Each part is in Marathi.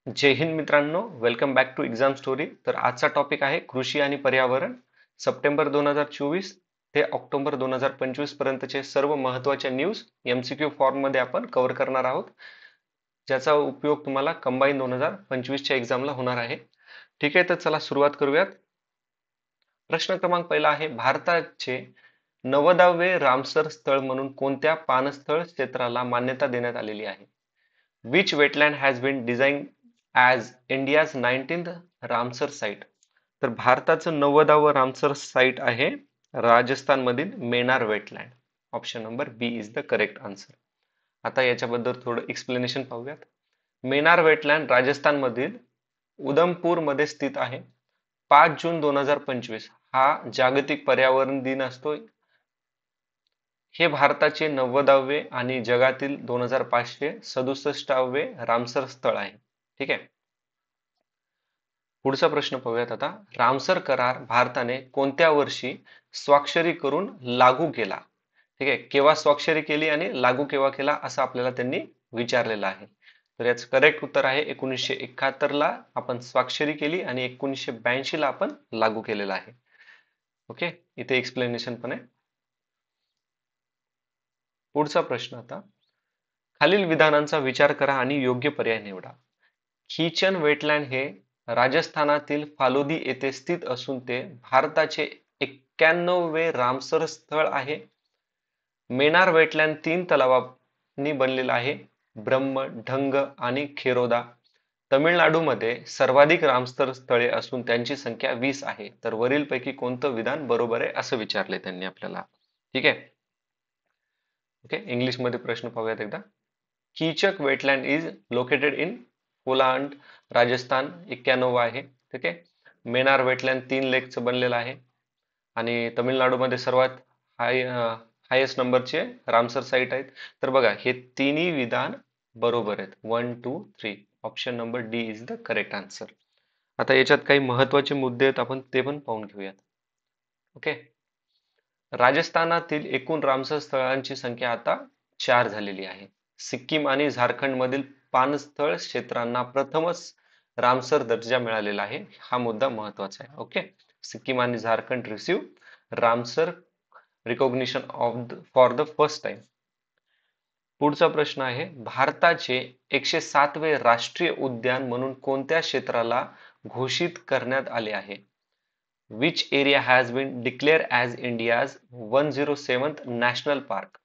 जय हिंद मित्रांनो, welcome back to exam story. तर आजचा टॉपिक आहे कृषी आणि पर्यावरण. सप्टेंबर 2024 ते ऑक्टोबर 2025 पर्यंतचे सर्व महत्त्वाच्या न्यूज MCQ फॉर्म मध्ये आपण कव्हर करणार आहोत, ज्याचा उपयोग तुम्हाला कंबाईन 2025च्या एक्झामला होणार आहे. ठीक आहे, तर चला सुरुवात करूयात. प्रश्न क्रमांक पहिला आहे, भारताचे 90वे रामसर स्थळ म्हणून कोणत्या पाणस्थळ क्षेत्राला मान्यता देण्यात आलेली आहे? Which wetland has been designed as India's 19th Ramsar site? तर भारताचं 90व रामसर साइट आहे राजस्थान मधील Menar wetland. Option number B is the correct answer. आता याच्याबद्दल थोडं एक्सप्लेनेशन पाहूयात. मेनार वेटलँड राजस्थान मधील उधमपूर मध्ये स्थित आहे. 5 जून 2025 हा जागतिक पर्यावरण दिन असतो. हे भारताचे 90वे आणि जगातील 2567वे रामसर स्थळ आहे. ठीक आहे, पुढचा प्रश्न पाहूयात आता. रामसर करार भारताने कोणत्या वर्षी स्वाक्षरी करून लागू केला? ठीक आहे, केव्हा स्वाक्षरी केली आणि लागू केव्हा केला असं आपल्याला त्यांनी विचारलेलं आहे. तर याचं करेक्ट उत्तर आहे 1971 ला आपण स्वाक्षरी केली आणि 1982 ला आपण लागू केलेला आहे. ओके, इथे एक्सप्लेनेशन पण आहे. पुढचा प्रश्न आता, खालील विधानांचा विचार करा आणि योग्य पर्याय निवडा. खिचन वेटलँड हे राजस्थानातील फालोदी येथे स्थित असून ते भारताचे 91वे रामसर स्थळ आहे. मेनार वेटलँड 3 तलावांनी बनलेला आहे, ब्रह्म, ढंग आणि खेरोदा. तमिळनाडूमध्ये सर्वाधिक रामसर स्थळे असून त्यांची संख्या 20 आहे. तर वरीलपैकी कोणतं विधान बरोबर आहे असं विचारले त्यांनी आपल्याला. ठीक आहे, ओके, इंग्लिश मध्ये प्रश्न पाहूयात एकदा. Khichan wetland is located in कोलांड, राजस्थान, 91 आहे. ठीक आहे, मेनार वेटलँड 3 लेकचं बनलेलं आहे आणि तमिळनाडूमध्ये सर्वात हायेस्ट नंबरचे रामसर साईट आहेत. तर बघा, हे तिन्ही विधान बरोबर आहेत. 1, 2, 3. Option number D is the correct answer. आता याच्यात काही महत्वाचे मुद्दे आहेत, आपण ते पण पाहून घेऊयात. ओके, राजस्थानातील एकूण रामसर स्थळांची संख्या आता 4 झालेली आहे. सिक्कीम आणि झारखंड मधील पाणस्थळ क्षेत्रांना प्रथमच रामसर दर्जा मिळालेला आहे. हा मुद्दा महत्वाचा आहे. ओके, सिक्कीम आणि Jharkhand receive Ramsar recognition for the first time. पुढचा प्रश्न आहे, भारताचे 107वे राष्ट्रीय उद्यान म्हणून कोणत्या क्षेत्राला घोषित करण्यात आले आहे? Which area has been declared as India's 107th national park?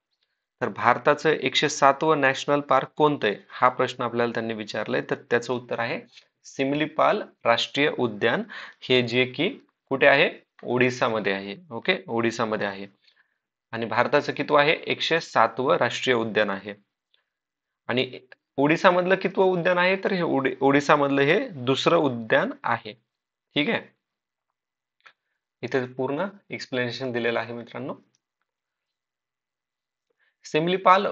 तर भारताचं 107वं नॅशनल पार्क कोणतं आहे हा प्रश्न आपल्याला त्यांनी विचारलाय. तर त्याचं उत्तर आहे सिमलीपाल राष्ट्रीय उद्यान, हे जे की कुठे आहे? ओडिसामध्ये आहे. ओके, ओडिसामध्ये आहे आणि भारताचं कितवं आहे? 107वं राष्ट्रीय उद्यान आहे. आणि ओडिसामधलं कितवं उद्यान आहे? तर हे ओडिसामधलं हे दुसरं उद्यान आहे. ठीक आहे, इथे पूर्ण एक्सप्लेनेशन दिलेलं आहे मित्रांनो. सिमलीपाल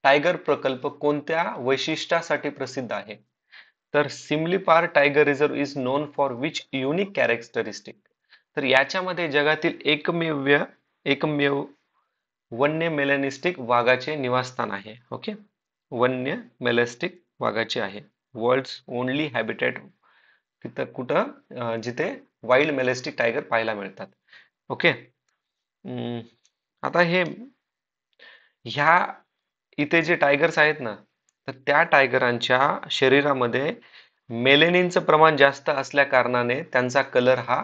टायगर प्रकल्प कोणत्या वैशिष्ट्यासाठी प्रसिद्ध आहे? तर Similipal tiger reserve is known for which unique characteristic? तर याच्यामध्ये जगातील एकमेव वन्य मेलॅनिस्टिक वाघाचे निवासस्थान आहे. ओके, वन्य मेलॅस्टिक वाघाचे आहे. वर्ल्ड्स ओनली हॅबिटेट तिथं कुठं जिथे वाईल्ड मेलेस्टिक टायगर पाहायला मिळतात. ओके, आता ह्या इथे जे टायगर्स आहेत ना, तर त्या टायगरांच्या शरीरामध्ये मेलेनिनचं प्रमाण जास्त असल्या कारणाने त्यांचा कलर हा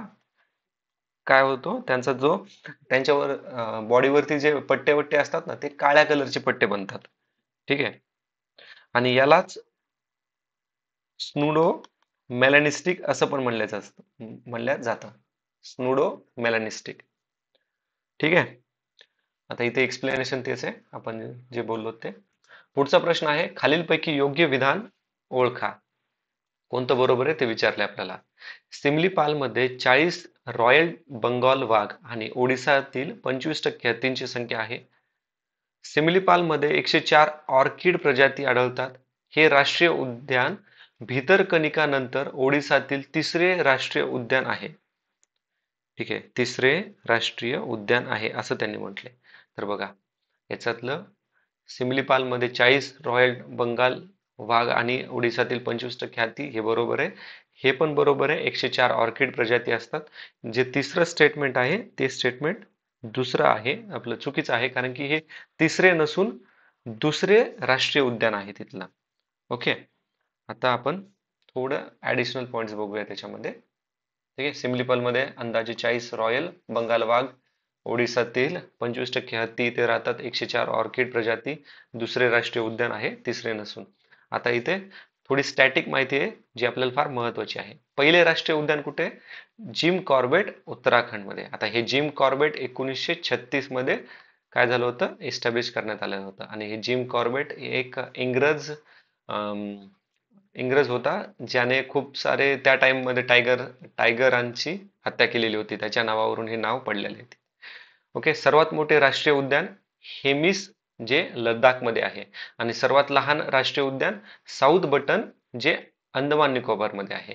काय होतो? त्यांचा जो त्यांच्यावर बॉडीवरती जे पट्टे पट्टे असतात ना, ते काळ्या कलरचे पट्टे बनतात. ठीक आहे, आणि यालाच स्नुडो मेलॅनिस्टिक असं पण म्हणल्या जातं. स्नुडो मेलॅनिस्टिक. ठीक आहे, आता इथे एक्सप्लेनेशन तेच आहे आपण जे बोललो ते. पुढचा प्रश्न आहे, खालीलपैकी योग्य विधान ओळखा. कोणतं बरोबर आहे ते विचारले आपल्याला. सिमलीपालमध्ये 40 रॉयल बंगाल वाघ आणि ओडिसातील 25% हत्तींची संख्या आहे. सिमलीपालमध्ये 104 ऑर्किड प्रजाती आढळतात. हे राष्ट्रीय उद्यान भितरकनिका नंतर ओडिसातील तिसरे राष्ट्रीय उद्यान आहे. ठीक आहे, तिसरे राष्ट्रीय उद्यान आहे असं त्यांनी म्हटले. तर बघा, याच्यातलं सिमलीपालमध्ये 40 रॉयल बंगाल वाघ आणि ओडिसातील 25% हत्ती हे बरोबर आहे. हे पण बरोबर आहे. 104 ऑर्किड प्रजाती असतात. जे तिसरं स्टेटमेंट आहे ते स्टेटमेंट दुसरं आहे, आपलं चुकीचं आहे, कारण की हे तिसरे नसून दुसरे राष्ट्रीय उद्यान आहे तिथलं. ओके, आता आपण थोडं ऍडिशनल पॉइंट्स बघूया त्याच्यामध्ये. ठीक आहे, सिम्लिपल मध्ये अंदाजे 40 रॉयल बंगाल वाघ, ओडिसातील 25% हत्ती इथे राहतात, 104 ऑर्किड प्रजाती, दुसरे राष्ट्रीय उद्यान आहे, तिसरे नसून. आता इथे थोडी स्टॅटिक माहिती आहे जी आपल्याला फार महत्वाची आहे. पहिले राष्ट्रीय उद्यान कुठे? जिम कॉर्बेट उत्तराखंड मध्ये. आता हे जिम कॉर्बेट 1936 मध्ये काय झालं होतं, एस्टॅब्लिश करण्यात आलं होतं. आणि हे जिम कॉर्बेट एक इंग्रज होता ज्याने खूप सारे त्या टाइम मध्ये टायगरांची हत्या केलेली होती. त्याच्या नावावरून हे नाव पडलेले आहे. ओके, सर्वात मोठे राष्ट्रीय उद्यान हेमिस जे लडाख मध्ये आहे, आणि सर्वात लहान राष्ट्रीय उद्यान साऊथ बटन जे अंदमान निकोबार मध्ये आहे.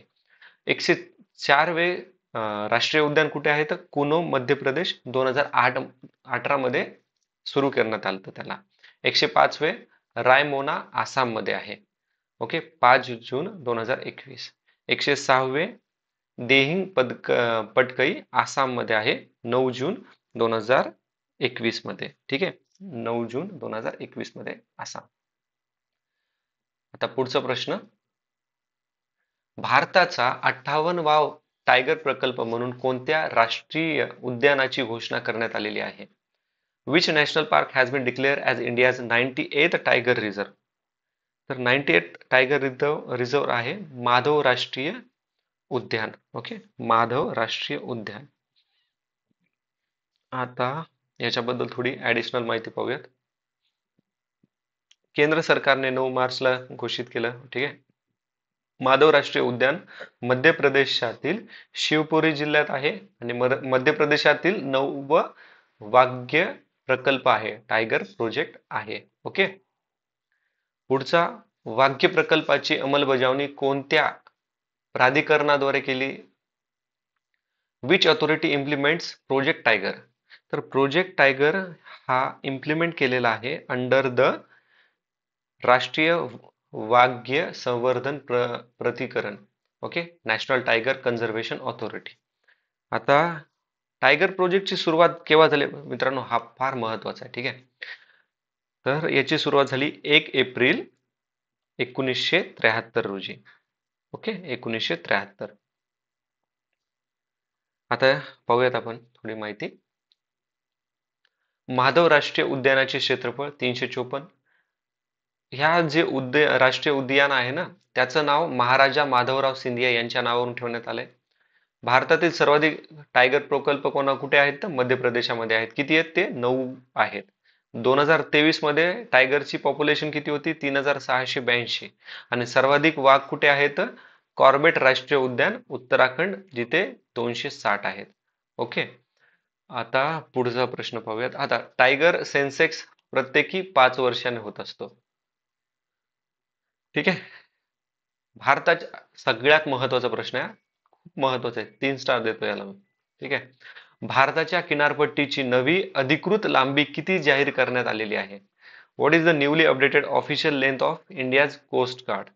104वे राष्ट्रीय उद्यान कुठे आहे? तर कुनो मध्य प्रदेश, 2018 मध्ये सुरू करण्यात आलं त्याला. 105वे रायमोना आसाम मध्ये आहे. ओके, 5 जून 2021. 106वे देहिंग पटकई आसाम मध्ये आहे, 9 जून 2021 मध्ये. ठीक आहे, 9 जून 2021 मध्ये आसाम. आता पुढचा प्रश्न, भारताचा 58वा टायगर प्रकल्प म्हणून कोणत्या राष्ट्रीय उद्यानाची घोषणा करण्यात आलेली आहे? Which national park has been declared as India's 98th tiger reserve? तर 98 टायगर रिझर्व आहे माधव राष्ट्रीय उद्यान. ओके, माधव राष्ट्रीय उद्यान. आता याच्याबद्दल थोडी ऍडिशनल माहिती पाहूयात. केंद्र सरकारने 9 मार्चला घोषित केलं. ठीक आहे, माधव राष्ट्रीय उद्यान मध्य प्रदेशातील शिवपुरी जिल्ह्यात आहे, आणि मध्य प्रदेशातील 9व वाघ्य प्रकल्प आहे, टायगर प्रोजेक्ट आहे. ओके, पुढचा, वाघ्य प्रकल्पाची अंमलबजावणी कोणत्या प्राधिकरणाद्वारे केली? Which authority implements project tiger? तर प्रोजेक्ट टायगर हा इम्प्लिमेंट केलेला आहे अंडर द राष्ट्रीय वाघ्य संवर्धन प्राधिकरण. Okay, national tiger conservation authority. आता टायगर प्रोजेक्टची सुरुवात केव्हा झाली मित्रांनो? हा फार महत्वाचा आहे. ठीक आहे, तर याची सुरुवात झाली 1 एप्रिल 1973 रोजी. ओके, 1973. आता पाहूयात आपण थोडी माहिती. माधव राष्ट्रीय उद्यानाचे क्षेत्रफळ 354. ह्या जे राष्ट्रीय उद्यान आहे ना, त्याचं नाव महाराजा माधवराव सिंधिया यांच्या नावावरून ठेवण्यात आलंय. भारतातील सर्वाधिक टायगर प्रकल्प कुठे आहेत? तर मध्य प्रदेशामध्ये आहेत. किती आहेत ते? 9 आहेत. 2023 मध्ये टायगरची पॉप्युलेशन किती होती? 3682. आणि सर्वाधिक वाघ कुठे आहेत? कॉर्बेट राष्ट्रीय उद्यान उत्तराखंड, जिथे 260 आहेत. ओके, आता पुढचा प्रश्न पाहूयात. आता टायगर सेन्सेक्स प्रत्येकी 5 वर्षांनी होत असतो. ठीक आहे, भारताच्या सगळ्यात महत्वाचा प्रश्न आहे, खूप महत्वाचा आहे, 3 स्टार देतो याला मी. ठीक आहे, भारताच्या किनारपट्टीची नवी अधिकृत लांबी किती जाहीर करण्यात आलेली आहे? What is the newly updated official length of India's coast guard?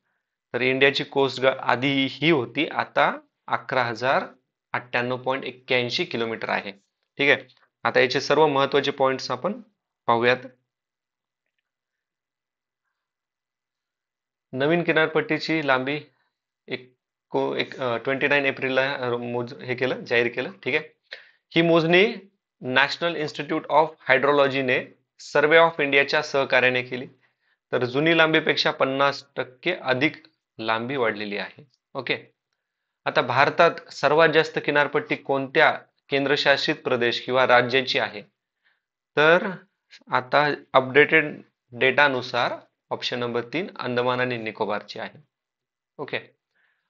तर इंडियाची कोस्ट गार्ड आधी ही होती, आता 11,098.81 किलोमीटर आहे. ठीक आहे, आता याचे सर्व महत्वाचे पॉइंट्स आपण पाहूयात. नवीन किनारपट्टीची लांबी 29 एप्रिलला हे केलं, जाहीर केलं. ठीक आहे, ही मोजणी नॅशनल इन्स्टिट्यूट ऑफ हायड्रोलॉजीने सर्वे ऑफ इंडियाच्या सहकार्याने केली. तर जुनी लांबीपेक्षा 50% अधिक लांबी वाढलेली आहे. ओके, आता भारतात सर्वात जास्त किनारपट्टी कोणत्या केंद्रशासित प्रदेश किंवा राज्याची आहे? तर आता अपडेटेड डेटानुसार ऑप्शन नंबर 3 अंदमान आणि निकोबारची आहे. ओके,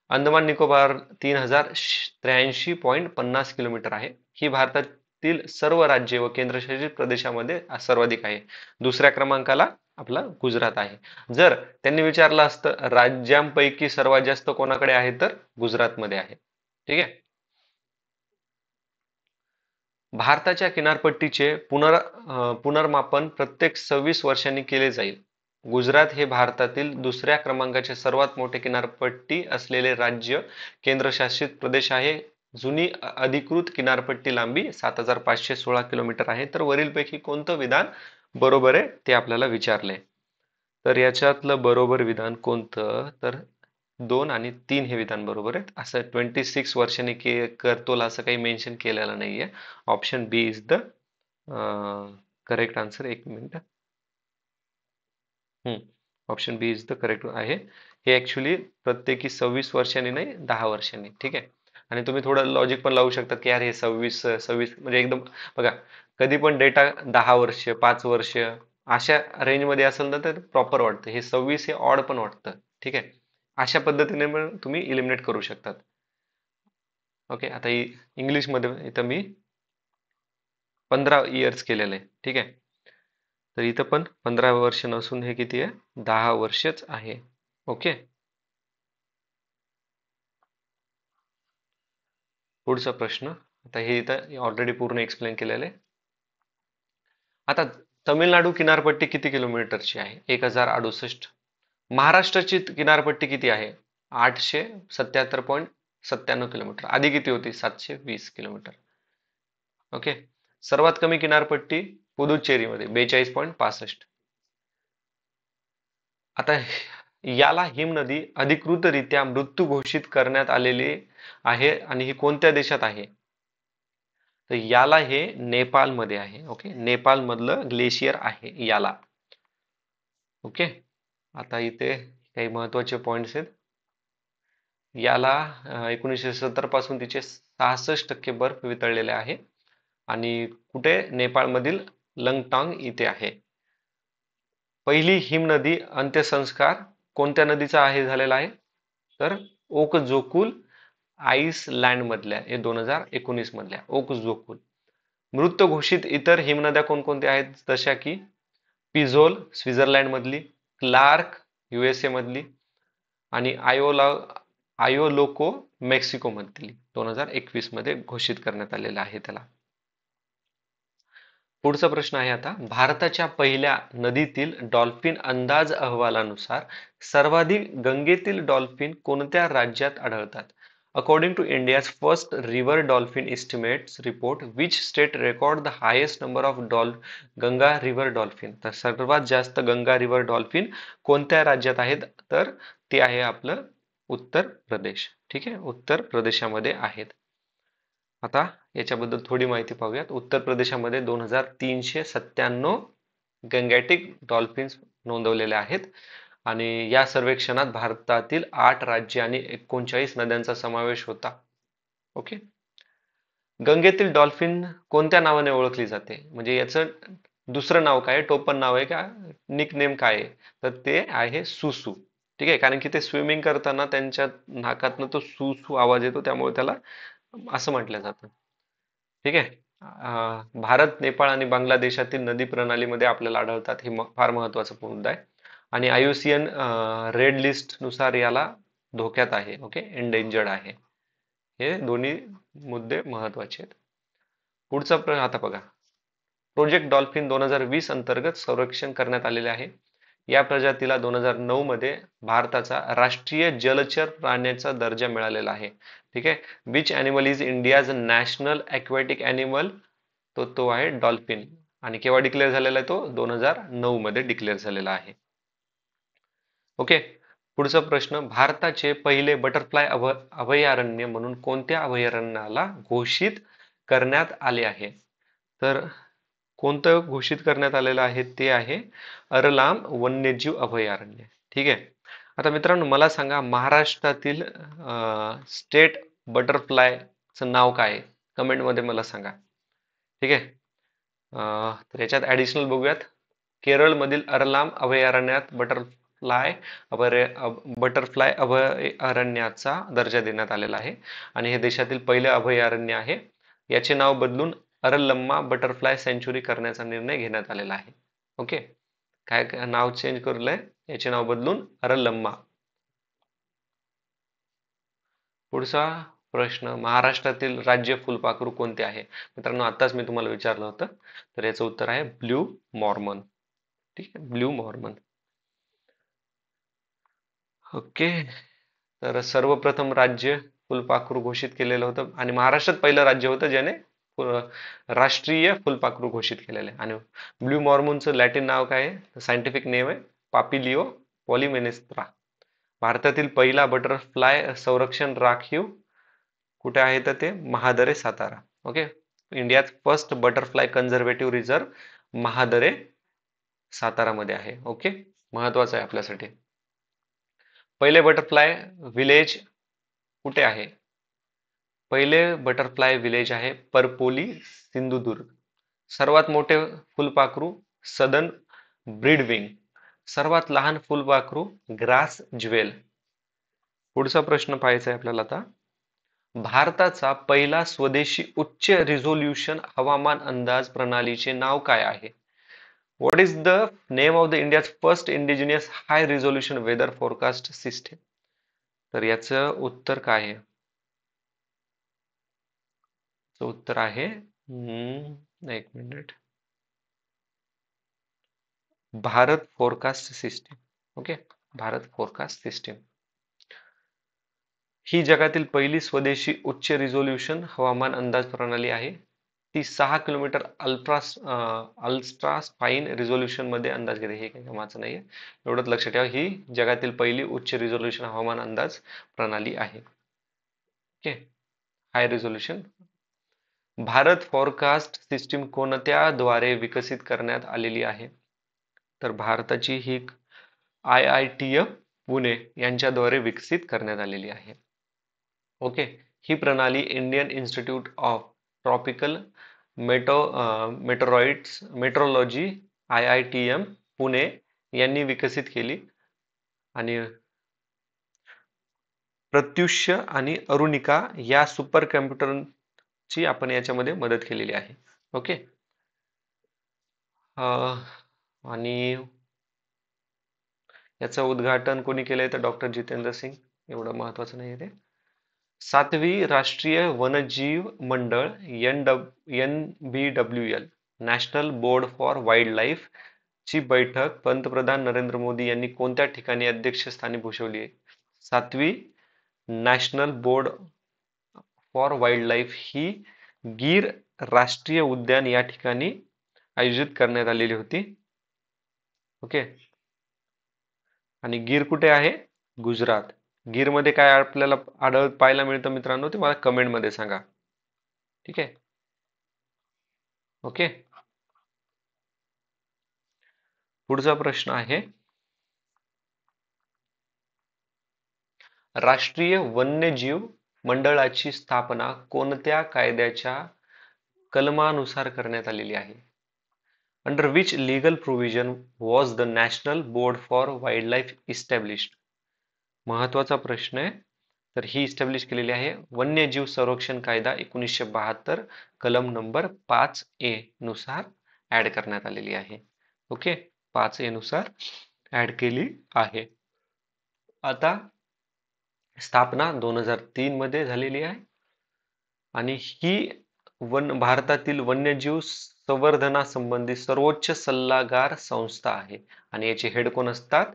अंदमान निकोबार 3083.50 किलोमीटर आहे. ही भारतातील सर्व राज्ये व केंद्रशासित प्रदेशामध्ये सर्वाधिक आहे. दुसऱ्या क्रमांकाला आपला गुजरात आहे. जर त्यांनी विचारलं असतं राज्यांपैकी सर्वात जास्त कोणाकडे आहे, तर गुजरातमध्ये आहे. ठीक आहे, भारताच्या किनारपट्टीचे पुनर्मापन प्रत्येक 26 वर्षांनी केले जाईल. गुजरात हे भारतातील दुसऱ्या क्रमांकाचे सर्वात मोठे किनारपट्टी असलेले राज्य केंद्रशासित प्रदेश आहे. जुनी अधिकृत किनारपट्टी लांबी 7516 किलोमीटर आहे. तर वरीलपैकी कोणतं विधान बरोबर आहे ते आपल्याला विचारले. तर याच्यातलं बरोबर विधान कोणतं, तर 2 आणि 3 हे विधान बरोबर आहेत. असं 26 वर्षांनी करतोल असं काही मेन्शन केलेलं नाहीये. Option B is the correct answer. एक minute. Option B is the correct आहे. हे ऍक्च्युली प्रत्येकी 26 वर्षांनी नाही, 10 वर्षांनी. ठीक आहे. आणि तुम्ही थोडं लॉजिक पण लावू शकता की यार हे 26 म्हणजे एकदम बघा, कधी पण डेटा 10 वर्ष, 5 वर्ष अशा रेंजमध्ये असेल ना तर प्रॉपर वाटतं. हे 26 हे ऑड पण वाटतं. ठीक आहे. अशा पद्धतीने पण तुम्ही इलिमिनेट करू शकतात. ओके. आता इंग्लिशमध्ये इथं मी 15 इयर्स केलेलं आहे. ठीक आहे. तर इथं पण 15 वर्ष नसून हे किती आहे, 10 वर्षच आहे. ओके. पुढचा प्रश्न. आता हे इथं ऑलरेडी पूर्ण एक्सप्लेन केलेलं आहे. आता तमिळनाडू किनारपट्टी किती किलोमीटरची आहे? 1068. महाराष्ट्राची किनारपट्टी किती आहे? 877.97 किलोमीटर. आधी किती होती? 720 किलोमीटर. ओके. सर्वात कमी किनारपट्टी पुदुच्चेरीमध्ये 42.65. आता याला हिमनदी अधिकृतरित्या मृत्यू घोषित करण्यात आलेली आहे आणि ही कोणत्या देशात आहे? तर याला हे नेपाळमध्ये आहे. ओके. नेपाळ मधलं ग्लेशियर आहे याला. ओके. आता इथे काही महत्वाचे पॉइंट्स आहेत. याला 1970 पासून तिचे 66% बर्फ वितळलेले आहे आणि कुठे? नेपाळमधील लंगटांग इथे आहे. पहिली हिमनदी अंत्यसंस्कार कोणत्या नदीचा आहे झालेला आहे? तर ओकजोकुल आईसलँड मधल्या, हे 2019 मधल्या ओकजोकुल. मृत घोषित इतर हिमनद्या कोणकोणत्या आहेत? जशा की पिझोल स्वित्झर्लंड मधली, क्लार्क USA मधली आणि आयोलोको मेक्सिको मधली 2021 मध्ये घोषित करण्यात आलेला आहे त्याला. पुढचा प्रश्न आहे आता, भारताच्या पहिल्या नदीतील डॉल्फिन अंदाज अहवालानुसार सर्वाधिक गंगेतील डॉल्फिन कोणत्या राज्यात आढळतात? According to India's first river dolphin estimates report, which state record the highest number of Ganga river dolphin? तर सर्वात जास्त गंगा रिव्हर डॉल्फिन कोणत्या राज्यात आहेत? तर ते आहे आपलं उत्तर प्रदेश. ठीक आहे. उत्तर प्रदेशामध्ये आहेत. आता याच्याबद्दल थोडी माहिती पाहूयात. उत्तर प्रदेशामध्ये 2397 गंगॅटिक डॉल्फिन्स नोंदवलेले आहेत आणि या सर्वेक्षणात भारतातील 8 राज्ये आणि 39 नद्यांचा समावेश होता. ओके. गंगेतील डॉल्फिन कोणत्या नावाने ओळखली जाते? म्हणजे याचं दुसरं नाव काय, टोपण नाव आहे का, निक नेम काय आहे? तर ते आहे सुसू. ठीक आहे. कारण की ते स्विमिंग करताना त्यांच्या नाकातनं तो सू सू आवाज येतो, त्यामुळे त्याला असं म्हटलं जातं. ठीक आहे. भारत, नेपाळ आणि बांगलादेशातील नदी प्रणालीमध्ये आपल्याला आढळतात. हे फार महत्वाचा मुद्दा आहे. आणि IUCN रेड लिस्ट नुसार याला धोक्यात आहे. ओके. एंडेंजर्ड आहे. हे दोन्ही मुद्दे महत्वाचे आहेत. पुढचा प्रश्न आता बघा. प्रोजेक्ट डॉल्फिन 2020 अंतर्गत संरक्षण करण्यात आलेले आहे. या प्रजातीला 2009 मध्ये भारताचा राष्ट्रीय जलचर प्राण्याचा दर्जा मिळालेला आहे. ठीक आहे. Which animal is India's national aquatic animal? तो आहे डॉल्फिन. आणि केव्हा डिक्लेअर झालेला आहे तो? 2009 मध्ये डिक्लेअर झालेला आहे. ओके. पुढचा प्रश्न, भारताचे पहिले बटरफ्लाय अभयारण्य म्हणून कोणत्या अभयारण्याला घोषित करण्यात आले आहे? तर कोणतं घोषित करण्यात आलेलं आहे ते आहे अरलाम वन्यजीव अभयारण्य. ठीक आहे. आता मित्रांनो मला सांगा, महाराष्ट्रातील स्टेट बटरफ्लायचं नाव काय आहे? कमेंट मध्ये मला सांगा. ठीक आहे. तर याच्यात ऍडिशनल बघूयात. केरळमधील अरलाम अभयारण्यात बटरफ्लाय अभयारण्याचा दर्जा देण्यात आलेला आहे आणि हे देशातील पहिले अभयारण्य आहे. याचे नाव बदलून अरलम्मा बटरफ्लाय सँच्युरी करण्याचा निर्णय घेण्यात आलेला आहे. ओके. काय नाव चेंज करलंय? याचे नाव बदलून अरलम्मा. पुढचा प्रश्न, महाराष्ट्रातील राज्य फुलपाखरू कोणते आहे? मित्रांनो आताच मी तुम्हाला विचारलं होतं, तर याचं उत्तर आहे ब्ल्यू मॉर्मन. ठीक आहे. Blue Mormon. ओके. तर सर्वप्रथम राज्य फुलपाखरू घोषित केलेलं होतं आणि महाराष्ट्रात पहिलं राज्य होतं ज्याने राष्ट्रीय फुलपाखरू घोषित केलेलं आहे. आणि ब्ल्यू मॉर्मोनचं लॅटिन नाव काय आहे? सायंटिफिक नेम आहे पापिलिओ पॉलिमेनेस्त्रा. भारतातील पहिला बटरफ्लाय संरक्षण राखीव कुठे आहे तर ते महादरे सातारा. ओके. इंडियात first butterfly conservative reserve Mahadare सातारामध्ये आहे. ओके. महत्वाचं आहे आपल्यासाठी. पहिले बटरफ्लाय विलेज कुठे आहे? पहिले बटरफ्लाय विलेज आहे परपोली, सिंधुदुर्ग. सर्वात मोठे फुलपाखरू सदन ब्रीडविंग. सर्वात लहान फुलपाखरू ग्रास ज्वेल. पुढचा प्रश्न पाहायचा आहे आपल्याला आता. भारताचा पहिला स्वदेशी उच्च रिझोल्यूशन हवामान अंदाज प्रणालीचे नाव काय आहे? What is the name of the India's first indigenous high resolution weather forecast system? तर याचं उत्तर काय आहे? उत्तर आहे एक minute, Bharat forecast system. Okay. Bharat forecast system ही जगातील पहिली स्वदेशी उच्च रिझोल्यूशन हवामान अंदाज प्रणाली आहे. ती 6 किलोमीटर अल्ट्रा फाईन रिझोल्यूशन मध्ये अंदाज घेते. हे काही कामाचं नाहीये, एवढंच लक्षात ठेवा. ही जगातील पहिली उच्च रिझोल्यूशन हवामान अंदाज प्रणाली आहे. ओके. हाय रिझोल्यूशन. भारत फॉरकास्ट सिस्टीम कोणत्याद्वारे विकसित करण्यात आलेली आहे? तर भारताची ही IITF पुणे यांच्याद्वारे विकसित करण्यात आलेली आहे. ओके. ही प्रणाली Indian Institute of tropical metrology IITM Pune यांनी विकसित केली आणि प्रत्युष्य आणि अरुणिका या सुपर कम्प्युटरची आपण याच्यामध्ये मदत केलेली आहे. ओके. आणि याचं उद्घाटन कोणी केलंय तर डॉक्टर जितेंद्र सिंग. एवढं महत्वाचं नाही ते. 7वी राष्ट्रीय वन्यजीव मंडळ NBWL national board for wild life ची बैठक पंतप्रधान नरेंद्र मोदी यांनी कोणत्या ठिकाणी अध्यक्षस्थानी भूषवली आहे? 7वी national board for wildlife ही गीर राष्ट्रीय उद्यान या ठिकाणी आयोजित करण्यात आलेली होती. ओके. आणि गीर कुठे आहे? गुजरात. गीर मध्ये काय आपल्याला पाहायला मिळतं मित्रांनो, ते मला कमेंट मध्ये सांगा. ठीक आहे. ओके. पुढचा प्रश्न आहे, राष्ट्रीय वन्यजीव मंडळाची स्थापना कोणत्या कायद्याच्या कलमानुसार करण्यात आलेली आहे? Under which legal provision was the national board for wild life established? महत्वाचा प्रश्न आहे. तर ही इस्टॅब्लिश केलेली आहे वन्यजीव संरक्षण कायदा 1972 कलम नंबर 5A नुसार ऍड करण्यात आलेली आहे. ओके. 5A नुसार ऍड केली आहे. आता स्थापना 2003 मध्ये झालेली आहे आणि ही भारतातील वन्यजीव संवर्धनासंबंधी सर्वोच्च सल्लागार संस्था आहे आणि याचे हेड कोण असतात?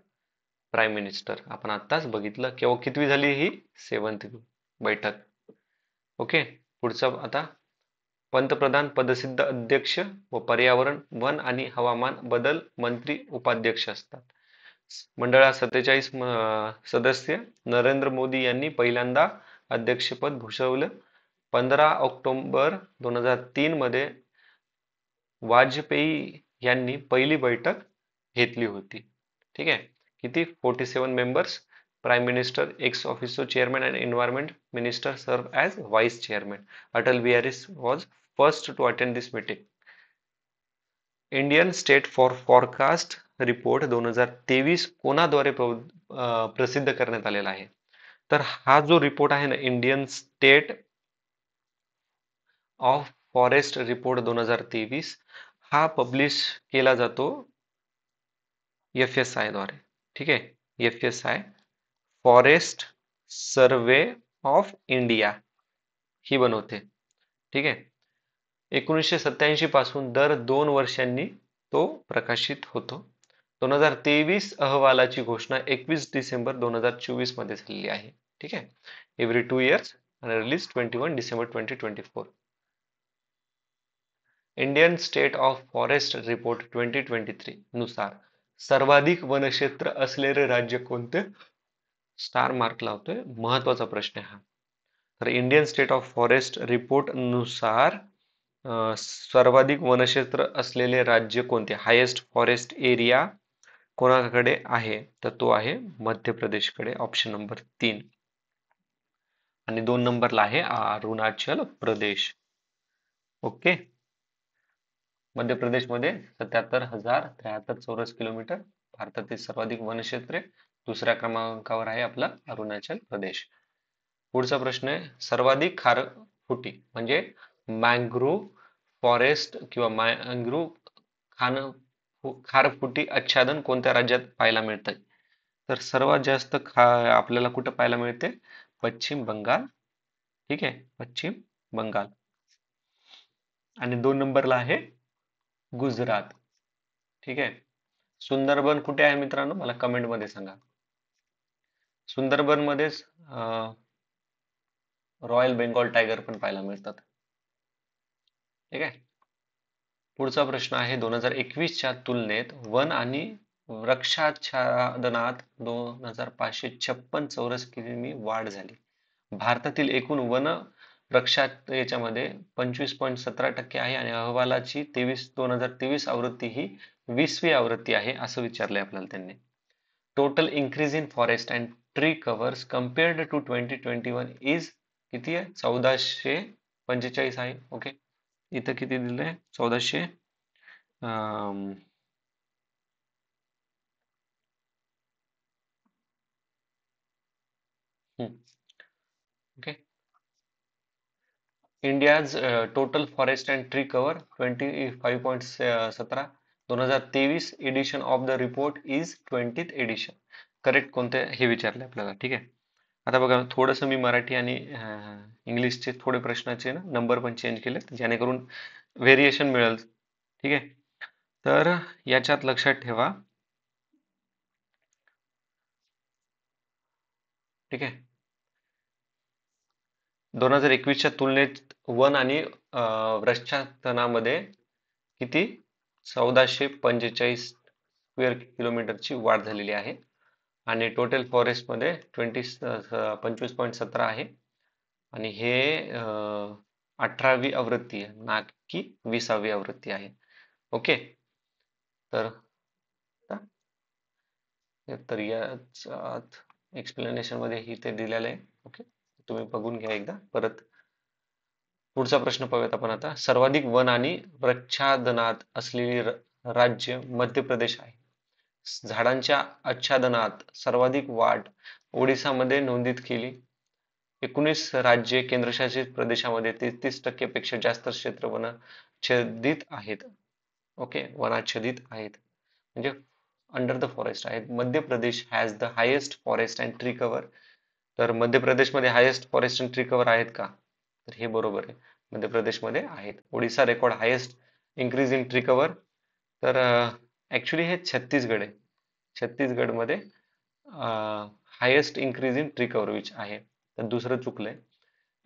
Prime minister. आपण आत्ताच बघितलं. केव्हा कितवी झाली ही? 7th बैठक. ओके. पुढचा आता, पंतप्रधान पदसिद्ध अध्यक्ष व पर्यावरण वन आणि हवामान बदल मंत्री उपाध्यक्ष असतात. मंडळात 47 सदस्य. नरेंद्र मोदी यांनी पहिल्यांदा अध्यक्षपद भूषवलं 15 ऑक्टोबर 2003 मध्ये. वाजपेयी यांनी पहिली बैठक घेतली होती. ठीक आहे. किती? 47 members. Prime minister, ex officio chairman and environment minister serve as vice chairman. Atal Bihari was first to attend this meeting. Indian state for forecast report 2023 कोणाद्वारे प्रसिद्ध करण्यात आलेला आहे? तर हा जो रिपोर्ट आहे ना, Indian state of forest report 2023, हा पब्लिश केला जातो FSI द्वारे. ठीक आहे. FSI forest survey of India ही बनवते. ठीक आहे. 1987 पासून दर 2 वर्षांनी तो प्रकाशित होतो. 2023 अहवालाची घोषणा 21 डिसेंबर 2024 मध्ये झालेली आहे. ठीक आहे. Every 2 years release 21 December 2024. Indian state of forest report 2023 नुसार सर्वाधिक वनक्षेत्र असलेले राज्य कोणते? स्टार मार्क लावतोय, महत्वाचा प्रश्न आहे हा. तर Indian state of forest report नुसार सर्वाधिक वनक्षेत्र असलेले राज्य कोणते? हायेस्ट फॉरेस्ट एरिया कोणाकडे आहे? तर तो आहे मध्य प्रदेशकडे, ऑप्शन नंबर 3. आणि 2 नंबरला आहे अरुणाचल प्रदेश. ओके. मध्य प्रदेशमध्ये 77,073 चौरस किलोमीटर भारतातील सर्वाधिक वनक्षेत्रे. दुसऱ्या क्रमांकावर आहे आपला अरुणाचल प्रदेश. पुढचा प्रश्न आहे, सर्वाधिक खारफुटी म्हणजे मॅंग्रोव्ह फॉरेस्ट किंवा मॅंग्रोव्ह खारफुटी आच्छादन कोणत्या राज्यात पाहायला मिळतं? तर सर्वात जास्त आपल्याला कुठं पाहायला मिळते? पश्चिम बंगाल. ठीक आहे, पश्चिम बंगाल. आणि 2 नंबरला आहे गुजरात. ठीक आहे. सुंदरबन कुठे आहे मित्रांनो? मला कमेंट मध्ये सांगा. सुंदरबन मध्येच रॉयल बेंगॉल टायगर पण पाहायला मिळतात. ठीक आहे. पुढचा प्रश्न आहे, 2021च्या तुलनेत वन आणि वृक्षाच्छादनात 2556 चौरस किमी वाढ झाली. भारतातील एकूण वन वृक्षात याच्यामध्ये 25.17% आहे आणि अहवालाची 2023 आवृत्ती ही 20वी आवृत्ती आहे असं विचारलंय आपल्याला त्यांनी. Total increase in forest and tree covers compared to 2021 is किती आहे? 1445 आहे. ओके. इथं किती दिलंय? 1400. Okay. India's total forest and tree cover 25.17. 2023 edition of the report is 20th edition. Correct कोणते हे विचारले आपल्याला. ठीक आहे. आता बघा, थोडंसं मी मराठी आणि इंग्लिशचे थोडे प्रश्नाचे ना नंबर पण चेंज केलेत जेणेकरून व्हेरिएशन मिळेल. ठीक आहे. तर याच्यात लक्षात ठेवा. ठीक आहे. 2021च्या तुलनेत वन आणि वृक्षाच्छादनामध्ये किती? 1445 स्क्वेअर किलोमीटरची वाढ झालेली आहे. आणि टोटल फॉरेस्ट मध्ये 25.17 आहे. आणि हे 18वी आवृत्ती आहे ना की 20वी आवृत्ती आहे. ओके. तर याच्यात एक्सप्लेनेशन मध्ये ही ते दिलेलं आहे. ओके, तुम्ही बघून घ्या एकदा परत. पुढचा प्रश्न पाहूयात आपण आता. सर्वाधिक वन आणि वृक्षाच्छादनात असलेली राज्य मध्य प्रदेश आहे. झाडांच्या आच्छादनात सर्वाधिक वाढ ओडिसामध्ये नोंदीत केली. 19 राज्ये केंद्रशासित प्रदेशामध्ये 33% पेक्षा जास्त क्षेत्र वनाच्छादित आहेत. ओके, वनाच्छादित आहेत म्हणजे अंडर द फॉरेस्ट आहेत. Madhya Pradesh has the highest forest and tree cover. तर मध्य प्रदेशमध्ये highest forest and tree cover आहेत का? तर हे बरोबर आहे, मध्य प्रदेशमध्ये आहेत. Odisha record highest increase in tree cover. तर ऍक्च्युली हे छत्तीसगड आहे. छत्तीसगडमध्ये highest increase in tree coverage आहे. तर दुसरं चुकलंय.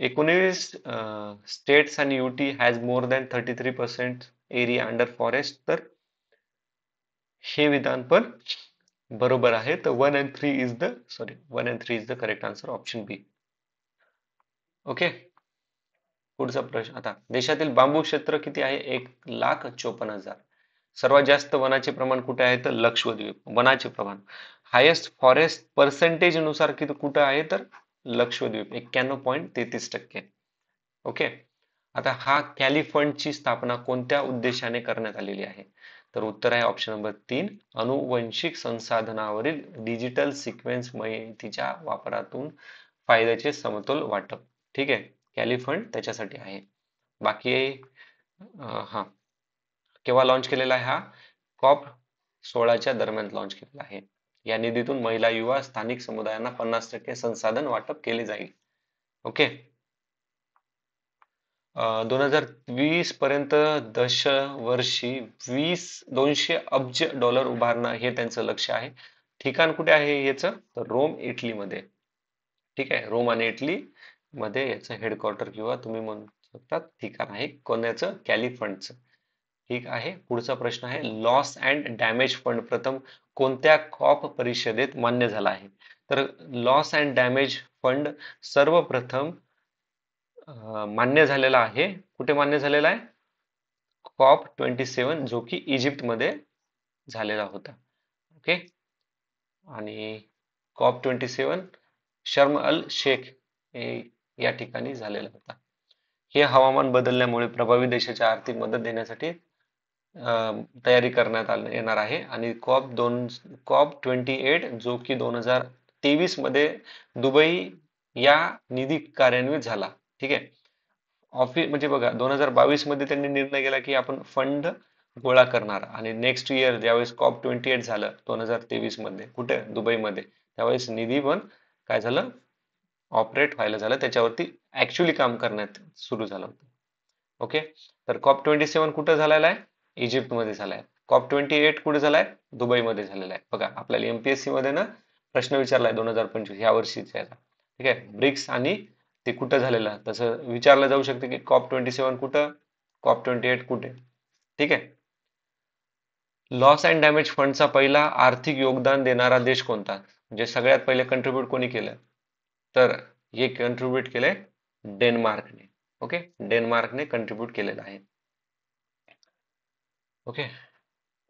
19 स्टेट्स आणि U T has more than 33% area under forest. तर हे विधान पण बरोबर आहे. तर 1 and 3 is the correct answer, option B. Okay. पुढचा प्रश्न आता, देशातील बांबू क्षेत्र किती आहे? 1,54,000. सर्वात जास्त वनाचे प्रमाण कुठे आहे? तर लक्षद्वीप. वनाचे प्रमाण हायेस्ट फॉरेस्ट पर्सेंटेज नुसार किती कुठे आहे? तर लक्षद्वीप 91.33%. ओके. आता हा कॅली फंडची स्थापना कोणत्या उद्देशाने करण्यात आलेली आहे? तर उत्तर आहे ऑप्शन नंबर 3, अनुवंशिक संसाधनावरील डिजिटल सिक्वेन्स माहितीच्या वापरातून फायद्याचे समतोल वाटप. ठीक आहे. कॅली फंड त्याच्यासाठी आहे. बाकी हा केव्हा लॉन्च केलेला आहे? हा कॉप 16च्या दरम्यान लॉन्च केलेला आहे. या निधीतून महिला, युवा, स्थानिक समुदायांना 50% संसाधन वाटप केले जाईल. ओके. 2020 पर्यंत दशवर्षी 200 अब्ज डॉलर उभारणं हे त्यांचं लक्ष आहे. ठिकाण कुठे आहे याचं? तर रोम, इटलीमध्ये. ठीक आहे, रोम आणि इटली मध्ये याचं हेडक्वार्टर किंवा तुम्ही म्हणू शकता ठिकाण आहे. कोणाचं? कॅली फंडचं. ठीक आहे. पुढचा प्रश्न आहे, लॉस अँड डॅमेज फंड प्रथम कोणत्या कॉप परिषदेत मान्य झाला आहे? तर लॉस अँड डॅमेज फंड सर्वप्रथम मान्य झालेला आहे. कुठे मान्य झालेला आहे? COP27, जो की इजिप्तमध्ये झालेला होता. ओके. आणि COP27 शर्म अल शेख या ठिकाणी झालेला होता. हे हवामान बदलण्यामुळे प्रभावित देशाच्या आर्थिक मदत देण्यासाठी तयारी करण्यात येणार आहे. आणि COP28 जो की 2023 मध्ये दुबई या निधी कार्यान्वित झाला. ठीक आहे. म्हणजे बघा, 2022 मध्ये त्यांनी निर्णय केला की आपण फंड गोळा करणार, आणि नेक्स्ट इयर ज्यावेळेस COP28 झालं 2023 मध्ये, कुठे? दुबईमध्ये, त्यावेळेस निधी पण काय झालं? ऑपरेट व्हायला झालं, त्याच्यावरती ऍक्च्युली काम करण्यात सुरू झालं होतं. ओके. तर COP27 कुठं झालेला आहे? इजिप्तमध्ये झालाय. COP28 कुठे झालाय? दुबईमध्ये झालेला आहे. बघा, आपल्याला MPSC मध्ये ना प्रश्न विचारलाय 2025 या वर्षीचा. ठीक आहे. ब्रिक्स आणि ते कुठं झालेलं, तसं विचारलं जाऊ शकते की COP27 कुठं, COP28 कुठे. ठीक आहे. लॉस अँड डॅमेज फंडचा पहिला आर्थिक योगदान देणारा देश कोणता? म्हणजे सगळ्यात पहिले कंट्रीब्यूट कोणी केलं? तर हे कंट्रीब्यूट केलंय डेन्मार्कने. ओके, डेन्मार्कने कंट्रीब्यूट केलेलं आहे. ओके.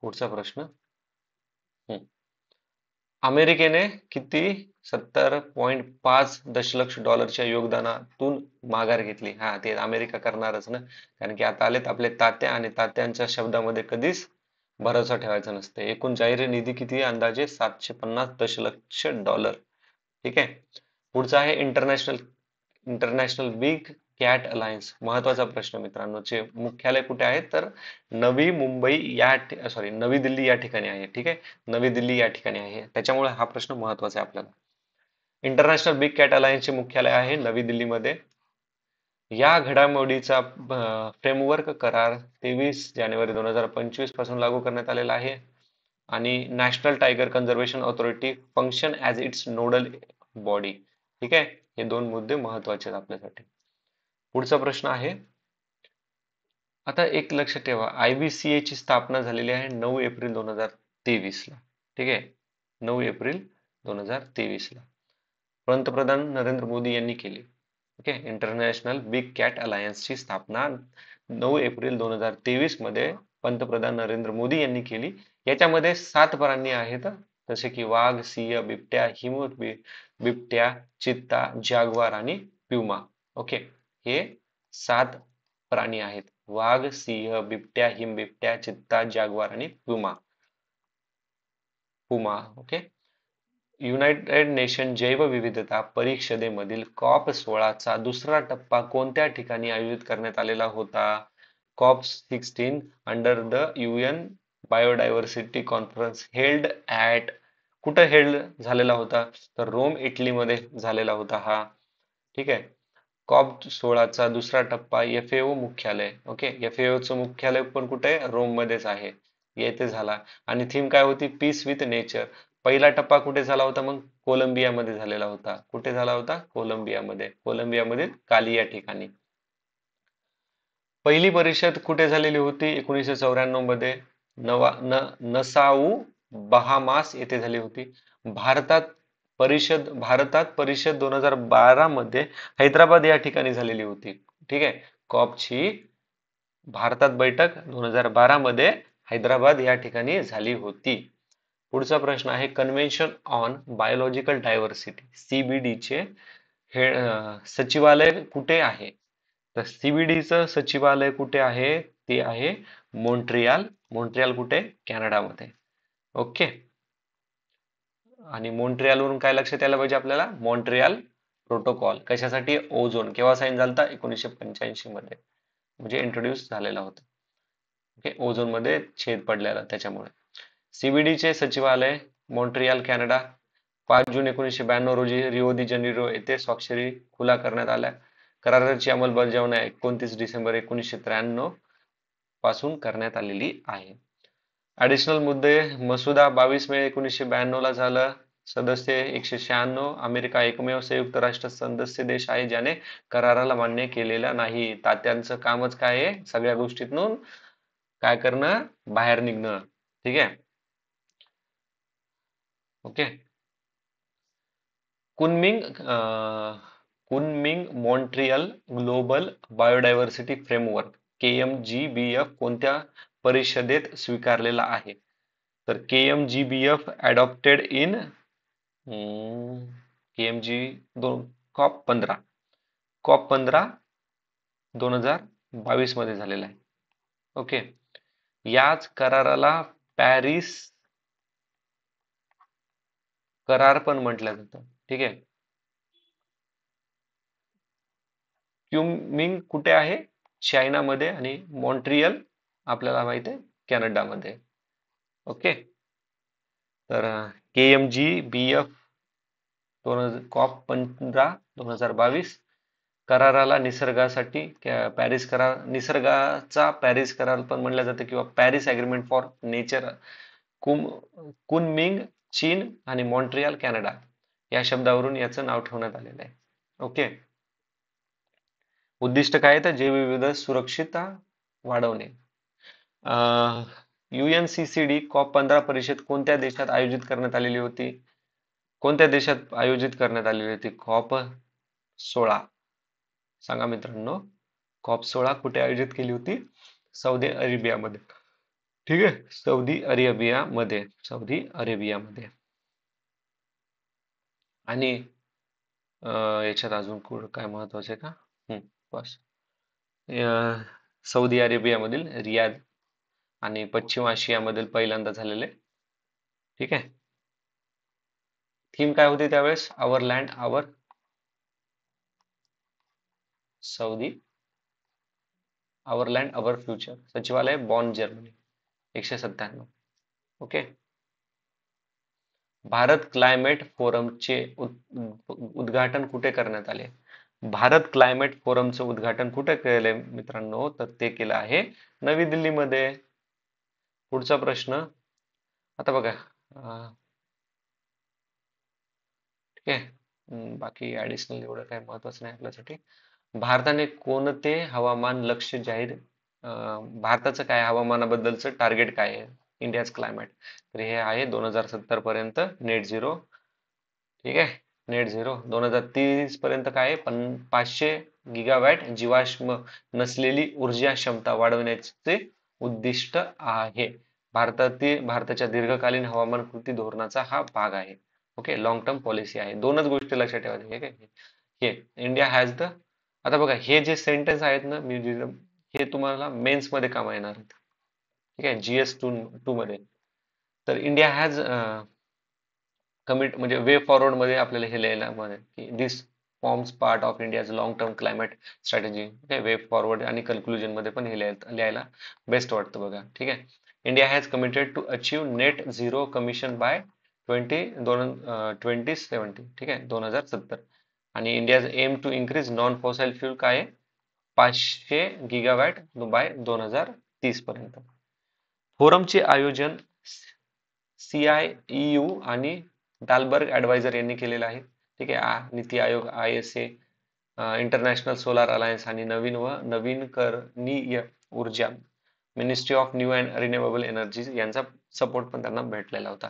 पुढचा प्रश्न. अमेरिकेने किती 70.5 दशलक्ष डॉलरच्या योगदानातून माघार घेतली? हा, ते अमेरिका करणारच ना, कारण की आता आलेत आपले तात्या, आणि तात्यांच्या शब्दामध्ये कधीच भरोसा ठेवायचा नसते. एकूण जाहीर निधी किती? अंदाजे 750 दशलक्ष डॉलर. ठीक आहे. पुढचा आहे इंटरनॅशनल बिग कॅट अलायन्स. महत्वाचा प्रश्न मित्रांनो. चे मुख्यालय कुठे आहे? तर नवी दिल्ली या ठिकाणी आहे. ठीक आहे, नवी दिल्ली या ठिकाणी आहे. त्याच्यामुळे हा प्रश्न महत्वाचा आहे आपल्याला. इंटरनॅशनल बिग कॅट अलायन्सचे मुख्यालय आहे नवी दिल्लीमध्ये. या घडामोडीचा फ्रेमवर्क करार 23 जानेवारी 2025 पासून लागू करण्यात आलेला आहे. आणि national tiger conservation authority function as its nodal body. ठीक आहे, हे दोन मुद्दे महत्वाचे आहेत आपल्यासाठी. पुढचा प्रश्न आहे, आता एक लक्षात ठेवा, IBCA ची स्थापना झालेली आहे 9 एप्रिल 2023 ला. ठीक आहे, 9 एप्रिल 2023 ला पंतप्रधान नरेंद्र मोदी यांनी केली. Okay. International big cat alliance ची स्थापना 9 एप्रिल 2023 मध्ये पंतप्रधान नरेंद्र मोदी यांनी केली. याच्यामध्ये 7 प्राणी आहेत, जसे की वाघ, सिंह, बिबट्या, बिबट्या, चित्ता, जाग्वार आणि प्युमा. ओके, हे 7 प्राणी आहेत. वाघ, सिंह, बिबट्या, हिमबिबट्या, चित्ता, जाग्वार आणि पुमा. ओके. युनायटेड नेशन जैवविविधता परिषदेमधील COP16 दुसरा टप्पा कोणत्या ठिकाणी आयोजित करण्यात आलेला होता? COP16 under the UN biodiversity conference held at, कुठं हेल्ड झालेला होता? तर रोम, इटलीमध्ये झालेला होता हा. ठीक आहे. COP16 दुसरा टप्पा FAO मुख्यालय. ओके, FAO चं मुख्यालय पण कुठे आहे? रोम मध्येच आहे, येथे झाला. आणि थीम काय होती? Peace with nature. पहिला टप्पा कुठे झाला होता मग? कोलंबियामध्ये झालेला होता. कुठे झाला होता? कोलंबियामध्ये. कोलंबियामधील काली या ठिकाणी. पहिली परिषद कुठे झालेली होती? 1994 मध्ये नसाऊ, बहामास येथे झाली होती. भारतात परिषद 2012 मध्ये हैदराबाद या ठिकाणी झालेली होती. ठीक आहे, कॉपची भारतात बैठक 2012 मध्ये हैदराबाद या ठिकाणी झाली होती. पुढचा प्रश्न आहे, convention on biological diversity CBD चे सचिवालय कुठे आहे? तर CBD चं सचिवालय कुठे आहे? ते आहे मॉन्ट्रियाल कुठे? कॅनडामध्ये. ओके. आणि मॉन्ट्रियालवरून काय लक्षात यायला पाहिजे आपल्याला? Montreal protocol. कशासाठी? ओझोन. केव्हा साईन झालता? 1985 मध्ये, म्हणजे इंट्रोड्यूस झालेला होता. ओके, ओझोन मध्ये छेद पडलेला त्याच्यामुळे. CBD चे सचिवालय मॉन्ट्रियाल, कॅनडा. 5 जून 1992 रोजी रिओ दी जानेरो येथे स्वाक्षरी खुला करण्यात आल्या. कराराची अंमलबजावणी 29 डिसेंबर 1993 पासून करण्यात आलेली आहे. ॲडिशनल मुद्दे: मसुदा 22 मे 1992 ला झाला. सदस्य 196. अमेरिका एकमेव संयुक्त राष्ट्र सदस्य देश आहे ज्याने कराराला मान्य केलेला नाही. तात्यांचं कामच काय आहे? सगळ्या गोष्टीतून काय करणं? बाहेर निघणं. ठीक आहे, okay. Kunming Montreal global biodiversity framework KMGBF कोणत्या परिषदेत स्वीकारलेला आहे? तर KMGBF adopted in KMG COP15 2022 मध्ये झालेला आहे. ओके. याच कराराला पॅरिस करार पण म्हटलं जातं. ठीक आहे. क्युमिंग कुठे आहे? चायनामध्ये. आणि मॉन्ट्रियल आपल्याला माहिती आहे कॅनडामध्ये. ओके. तर KMGBF COP15 2022 कराराला निसर्गाचा पॅरिस करार पण म्हणलं जातं किंवा Paris agreement for nature. Kunming चीन आणि मॉन्ट्रियल कॅनडा या शब्दावरून याचं नाव ठेवण्यात आलेलं आहे. ओके. उद्दिष्ट काय आहे? तर जैवविविधता सुरक्षितता वाढवणे. UNCCD COP15 परिषद कोणत्या देशात आयोजित करण्यात आलेली होती? कोणत्या देशात आयोजित करण्यात आलेली होती? COP16 सांगा मित्रांनो. COP16 कुठे आयोजित केली होती? सौदी अरेबियामध्ये. ठीक आहे, सौदी अरेबियामध्ये. आणि याच्यात अजून काय महत्वाचं आहे का? बस. सौदी अरेबियामधील रियाद आणि पश्चिम आशियामधील पहिल्यांदा झालेले. ठीक आहे. थीम काय होती त्यावेळेस? आवर लँड आवर सौदी, आवर लँड आवर फ्युचर. सचिवालय बॉन, जर्मनी. 197. ओके. भारत क्लायमेट फोरमचे उद्घाटन कुठे करण्यात आले? भारत क्लायमेट फोरमचं उद्घाटन कुठे केले मित्रांनो? तर ते केलं आहे नवी दिल्लीमध्ये. पुढचा प्रश्न. आता बघा, ठीक आहे, बाकी ऍडिशनल एवढं काही महत्वाचं नाही आपल्यासाठी. भारताने कोणते हवामान लक्ष्य जाहीर भारताचं काय हवामानाबद्दलचं टार्गेट काय आहे? India's climate. तर हे आहे 2070 पर्यंत नेट झिरो. ठीक आहे, नेट झिरो. 2030 पर्यंत काय आहे? 500 गिगावॅट जीवाश्म नसलेली ऊर्जा क्षमता वाढवण्याचे उद्दिष्ट आहे. भारताच्या दीर्घकालीन हवामान कृती धोरणाचा हा भाग आहे. ओके, लॉंग टर्म पॉलिसी आहे. दोनच गोष्टी लक्षात ठेवायच्या. हे इंडिया हॅज द. आता बघा, हे जे सेंटेन्स आहेत ना मी हे तुम्हाला मेन्स मध्ये कामा येणार आहेत. ठीक आहे, GS2 मध्ये. तर इंडिया हॅज कमिट म्हणजे वे फॉरवर्ड मध्ये आपल्याला हे लिहायला मध्ये की this forms part of India's long term climate strategy. Okay, way forward आणि कन्क्लुजन मध्ये पण हे लिहायला बेस्ट वाटतं बघा. ठीक आहे. India has committed to achieve net zero commission by 2070. ठीक आहे, 2070. आणि India's aim to increase non fossil fuel काय आहे? 500 गिगावॅट बाय 2030 पर्यंत. फोरमचे आयोजन CIEU आणि डालबर्ग ॲडवायझर यांनी केलेलं आहे. ठीक आहे. NITI Aayog, ISA, international solar alliance आणि नवीन व नवीनकरणीय ऊर्जा ministry of new and renewable energy यांचा सपोर्ट पण त्यांना भेटलेला होता.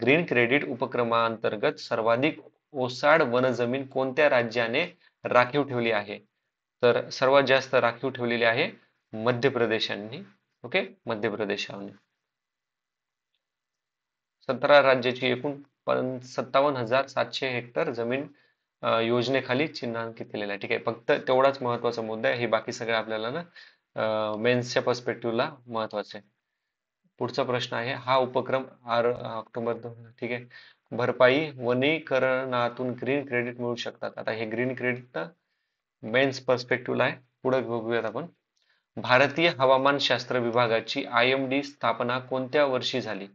ग्रीन क्रेडिट उपक्रमांतर्गत सर्वाधिक ओसाड वनजमीन कोणत्या राज्याने राखीव ठेवली आहे? तर सर्वात जास्त राखीव ठेवलेली आहे मध्य प्रदेशांनी. ओके, मध्य प्रदेशाने. 17 राज्याची एकूण 57,700 हेक्टर जमीन योजनेखाली चिन्हांकित केलेलं आहे. ठीक आहे, फक्त तेवढाच महत्वाचा मुद्दा आहे. हे बाकी सगळं आपल्याला ना मेन्सच्या पर्स्पेक्टिव्हला महत्वाचं आहे. पुढचा प्रश्न आहे, हा उपक्रम ऑक्टोबर. ठीक आहे. भरपाई वनीकरणातून ग्रीन क्रेडिट मिळू शकतात. आता हे ग्रीन क्रेडिट मेन्स पर्स्पेक्टिव्हला आहे. पुढे बघूयात आपण. भारतीय हवामानशास्त्र विभागाची IMD स्थापना कोणत्या वर्षी झाली?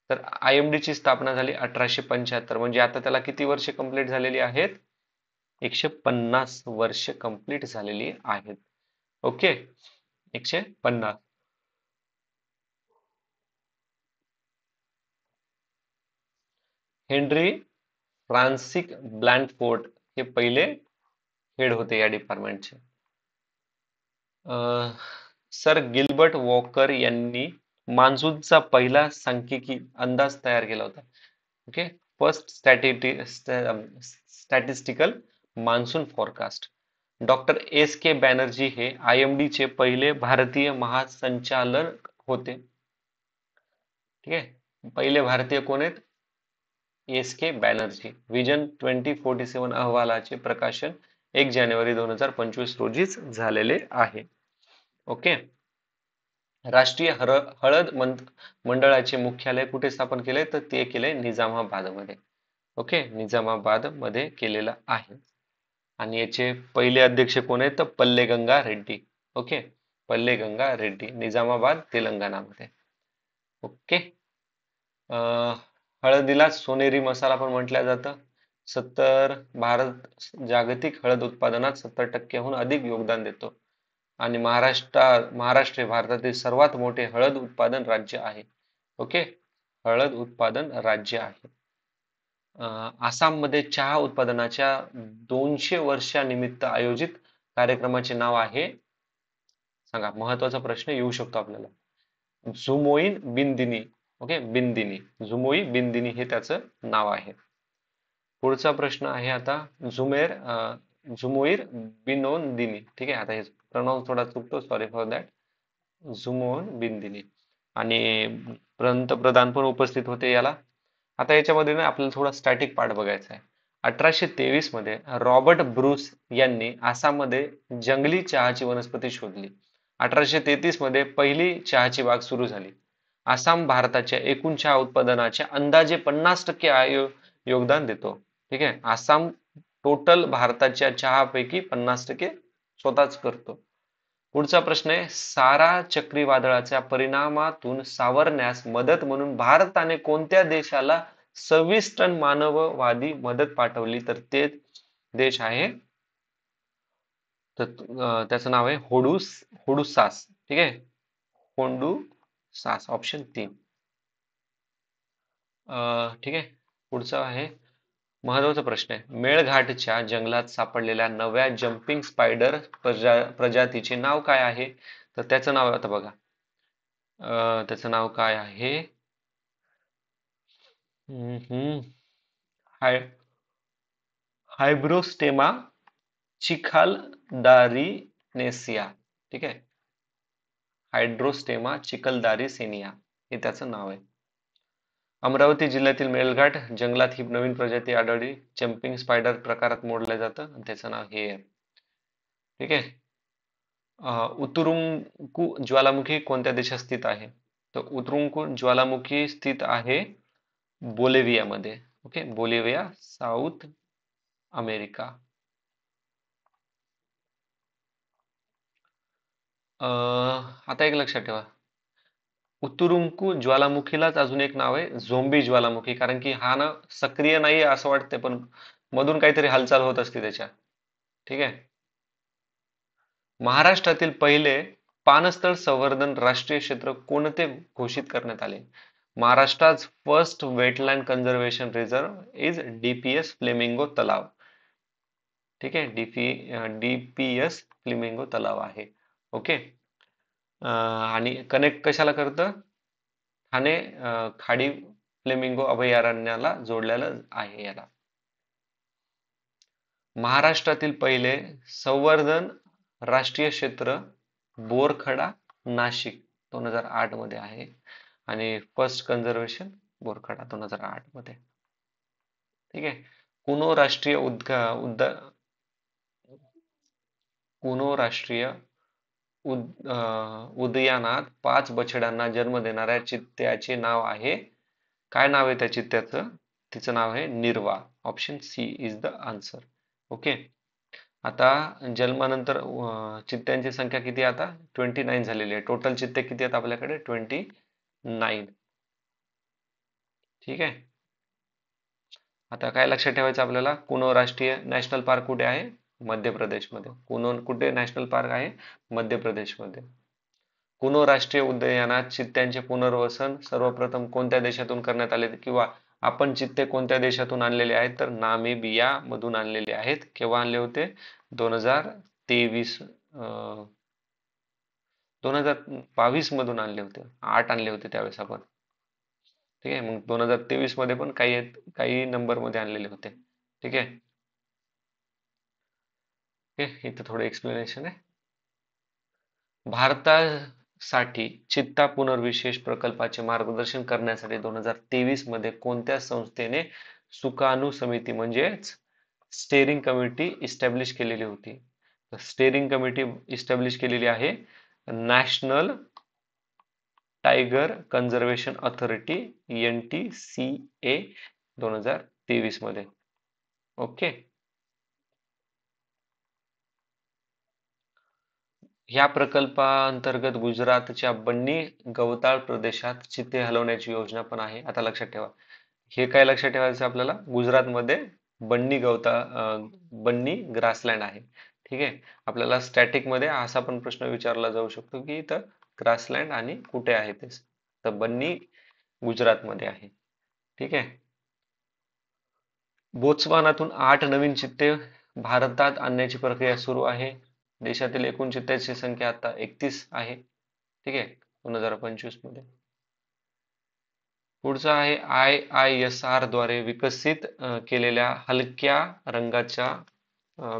तर IMD ची स्थापना झाली 1875. म्हणजे आता त्याला किती वर्षे कंप्लीट झालेली आहेत? 150 वर्ष कंप्लीट झालेली आहेत. ओके, 150. हेनरी फ्रान्सिस ब्लॅंडफोर्ड हे पहिले हेड होते या डिपार्टमेंटचे. सर गिल्बर्ट वॉकर यांनी मान्सूनचा पहिला सांख्यिकी अंदाज तयार केला होता. Okay, first statistical monsoon forecast. Doctor S K Banerjee हे IMD चे पहिले भारतीय महासंचालक होते. ठीक आहे, पहिले भारतीय कोण आहेत? S K Banerjee. विजन 2047 अहवालाचे प्रकाशन 1 जानेवारी 2025 रोजीच झालेले आहे. ओके, राष्ट्रीय हळद मंडळाचे मुख्यालय कुठे स्थापन केले? तर ते केले निजामाबाद मध्ये. ओके, निजामाबाद मध्ये केलेलं आहे. आणि याचे पहिले अध्यक्ष कोण आहेत? तर पल्लेगंगा रेड्डी. ओके, पल्लेगंगा रेड्डी, निजामाबाद तेलंगणामध्ये. ओके, हळदीला सोनेरी मसाला पण म्हटलं जातं. भारत जागतिक हळद उत्पादनात 70% अधिक योगदान देतो. आणि महाराष्ट्र हे भारतातील सर्वात मोठे हळद उत्पादन राज्य आहे. ओके, हळद उत्पादन राज्य आहे. आसाममध्ये चहा उत्पादनाच्या 200 वर्षानिमित्त आयोजित कार्यक्रमाचे नाव आहे, सांगा. महत्वाचा प्रश्न येऊ शकतो आपल्याला. झुमोईन बिनदिनी. ओके, बिनदिनी, झुमोई बिनदिनी हे त्याचं नाव आहे. पुढचा प्रश्न आहे आता झुमोईर बिनोंदिनी. ठीक आहे, आता हे प्रोनाउन्स थोडा चुकतो, सॉरी फॉर दॅट. झुमोन बिनदिनी. आणि पंतप्रधान पण उपस्थित होते याला. आता याच्यामध्ये ना आपल्याला थोडा स्टॅटिक पार्ट बघायचा आहे. 1823 मध्ये रॉबर्ट ब्रूस यांनी आसाममध्ये जंगली चहाची वनस्पती शोधली. 1833 मध्ये पहिली चहाची बाग सुरू झाली. आसाम भारताच्या एकूण चहा उत्पादनाच्या अंदाजे 50% योगदान देतो. ठीक आहे, आसाम टोटल भारताच्या चहापैकी 50% स्वतःच करतो. पुढचा प्रश्न आहे, सारा चक्रीवादळाच्या परिणामातून सावरण्यास मदत म्हणून भारताने कोणत्या देशाला 26 टन मानववादी मदत पाठवली? तर ते देश आहे, तर त्याचं नाव आहे होडुसास. ठीक आहे, होंडुसास, ऑप्शन 3. ठीक आहे, पुढचा आहे महत्वाचा प्रश्न आहे, मेळघाटच्या जंगलात सापडलेल्या नव्या जम्पिंग स्पायडर प्रजातीचे नाव काय आहे? तर त्याचं नाव आता बघा, त्याचं नाव काय आहे? हायब्रोस्टेमा चिखलदारिनेसिया. ठीक आहे, हायड्रोस्टेमा चिखलदारिसेनिया हे त्याचं नाव आहे. अमरावती जिल्ह्यातील मेळघाट जंगलात ही नवीन प्रजाती आढळली. जम्पिंग स्पायडर प्रकारात मोडलं जातं आणि त्याचं नाव हे आहे. ठीक आहे, उतुरुंकू ज्वालामुखी कोणत्या देशात स्थित आहे? तर उतुरुंकू ज्वालामुखी स्थित आहे बोलिव्हियामध्ये. Okay, Bolivia, South America. आता एक लक्षात ठेवा, उतुरुंकू ज्वालामुखीलाच अजून एक नाव आहे झोंबी ज्वालामुखी, कारण की हा ना सक्रिय नाही असं वाटते, पण मधून काहीतरी हालचाल होत असते त्याच्या. ठीक आहे, महाराष्ट्रातील पहिले पाणस्थळ संवर्धन राष्ट्रीय क्षेत्र कोणते घोषित करण्यात आले? महाराष्ट्रात first wetland conservation reserve is DPS flamingo तलाव. ठीक आहे, DPS फ्लेमिंगो तलाव आहे. ओके, आणि कनेक्ट कशाला करतं? ठाणे खाडी फ्लेमिंगो अभयारण्याला जोडलेलं आहे याला. महाराष्ट्रातील पहिले संवर्धन राष्ट्रीय क्षेत्र बोरखडा नाशिक 2008 मध्ये आहे. आणि फर्स्ट कन्झर्वेशन बोरखडा 2008 मध्ये. ठीक आहे, कुनो राष्ट्रीय उद्यानात 5 बछड्यांना जन्म देणाऱ्या चित्त्याचे नाव आहे, काय नाव आहे त्या चित्त्याचं? तिचं नाव आहे Nirva. Option C is the answer. Okay, आता जन्मानंतर चित्त्यांची संख्या किती आता? 29 झालेली आहे. टोटल चित्ते किती आहेत आपल्याकडे? 29. ठीक आहे, आता काय लक्षात ठेवायचं आपल्याला, कुनो राष्ट्रीय नॅशनल पार्क कुठे आहे? मध्य प्रदेशमध्ये. कुनो कुठे नॅशनल पार्क आहे? मध्य प्रदेशमध्ये. कुनो राष्ट्रीय उद्यानात चित्त्यांचे पुनर्वसन सर्वप्रथम कोणत्या देशातून करण्यात आले, किंवा आपण चित्ते कोणत्या देशातून आणलेले आहेत? तर नामिबिया मधून आणलेले आहेत. केव्हा आणले होते? 2023 2022 मधून आणले होते. 8 आणले होते त्यावेळेस आपण. ठीक आहे, मग 2023 मध्ये पण काही नंबर मध्ये आणलेले होते. ठीक आहे. इथं थोडं एक्सप्लेनेशन आहे. भारतासाठी चित्ता पुनर्विशेष प्रकल्पाचे मार्गदर्शन करण्यासाठी 2023 मध्ये कोणत्या संस्थेने सुकाणू समिती म्हणजेच स्टेअरिंग कमिटी इस्टॅब्लिश केलेली होती? स्टेअरिंग कमिटी इस्टॅब्लिश केलेली आहे national tiger conservation authority NTCA 2023 मध्ये. ओके. ह्या प्रकल्पाअंतर्गत गुजरातच्या बन्नी गवताळ प्रदेशात चित्ते हलवण्याची योजना पण आहे. आता लक्षात ठेवा, हे काय लक्षात ठेवायचं आपल्याला, गुजरातमध्ये बन्नी ग्रासलँड आहे. ठीक आहे. आपल्याला स्टॅटिक मध्ये असा पण प्रश्न विचारला जाऊ शकतो की इथं ग्रासलँड आणि कुठे आहे ते. तर बन्नी गुजरातमध्ये आहे. ठीक आहे. बोत्सवानातून 8 नवीन चित्ते भारतात आणण्याची प्रक्रिया सुरू आहे. देशातील एकूण चित्त्याची संख्या आता 31 आहे. ठीक आहे, 2025 मध्ये. पुढचा आहे IISR द्वारे विकसित केलेल्या हलक्या रंगाच्या,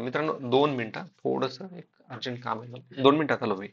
मित्रांनो 2 मिनिटं, थोडस एक अर्जंट काम आहे, 2 मिनिटात आलो भाई.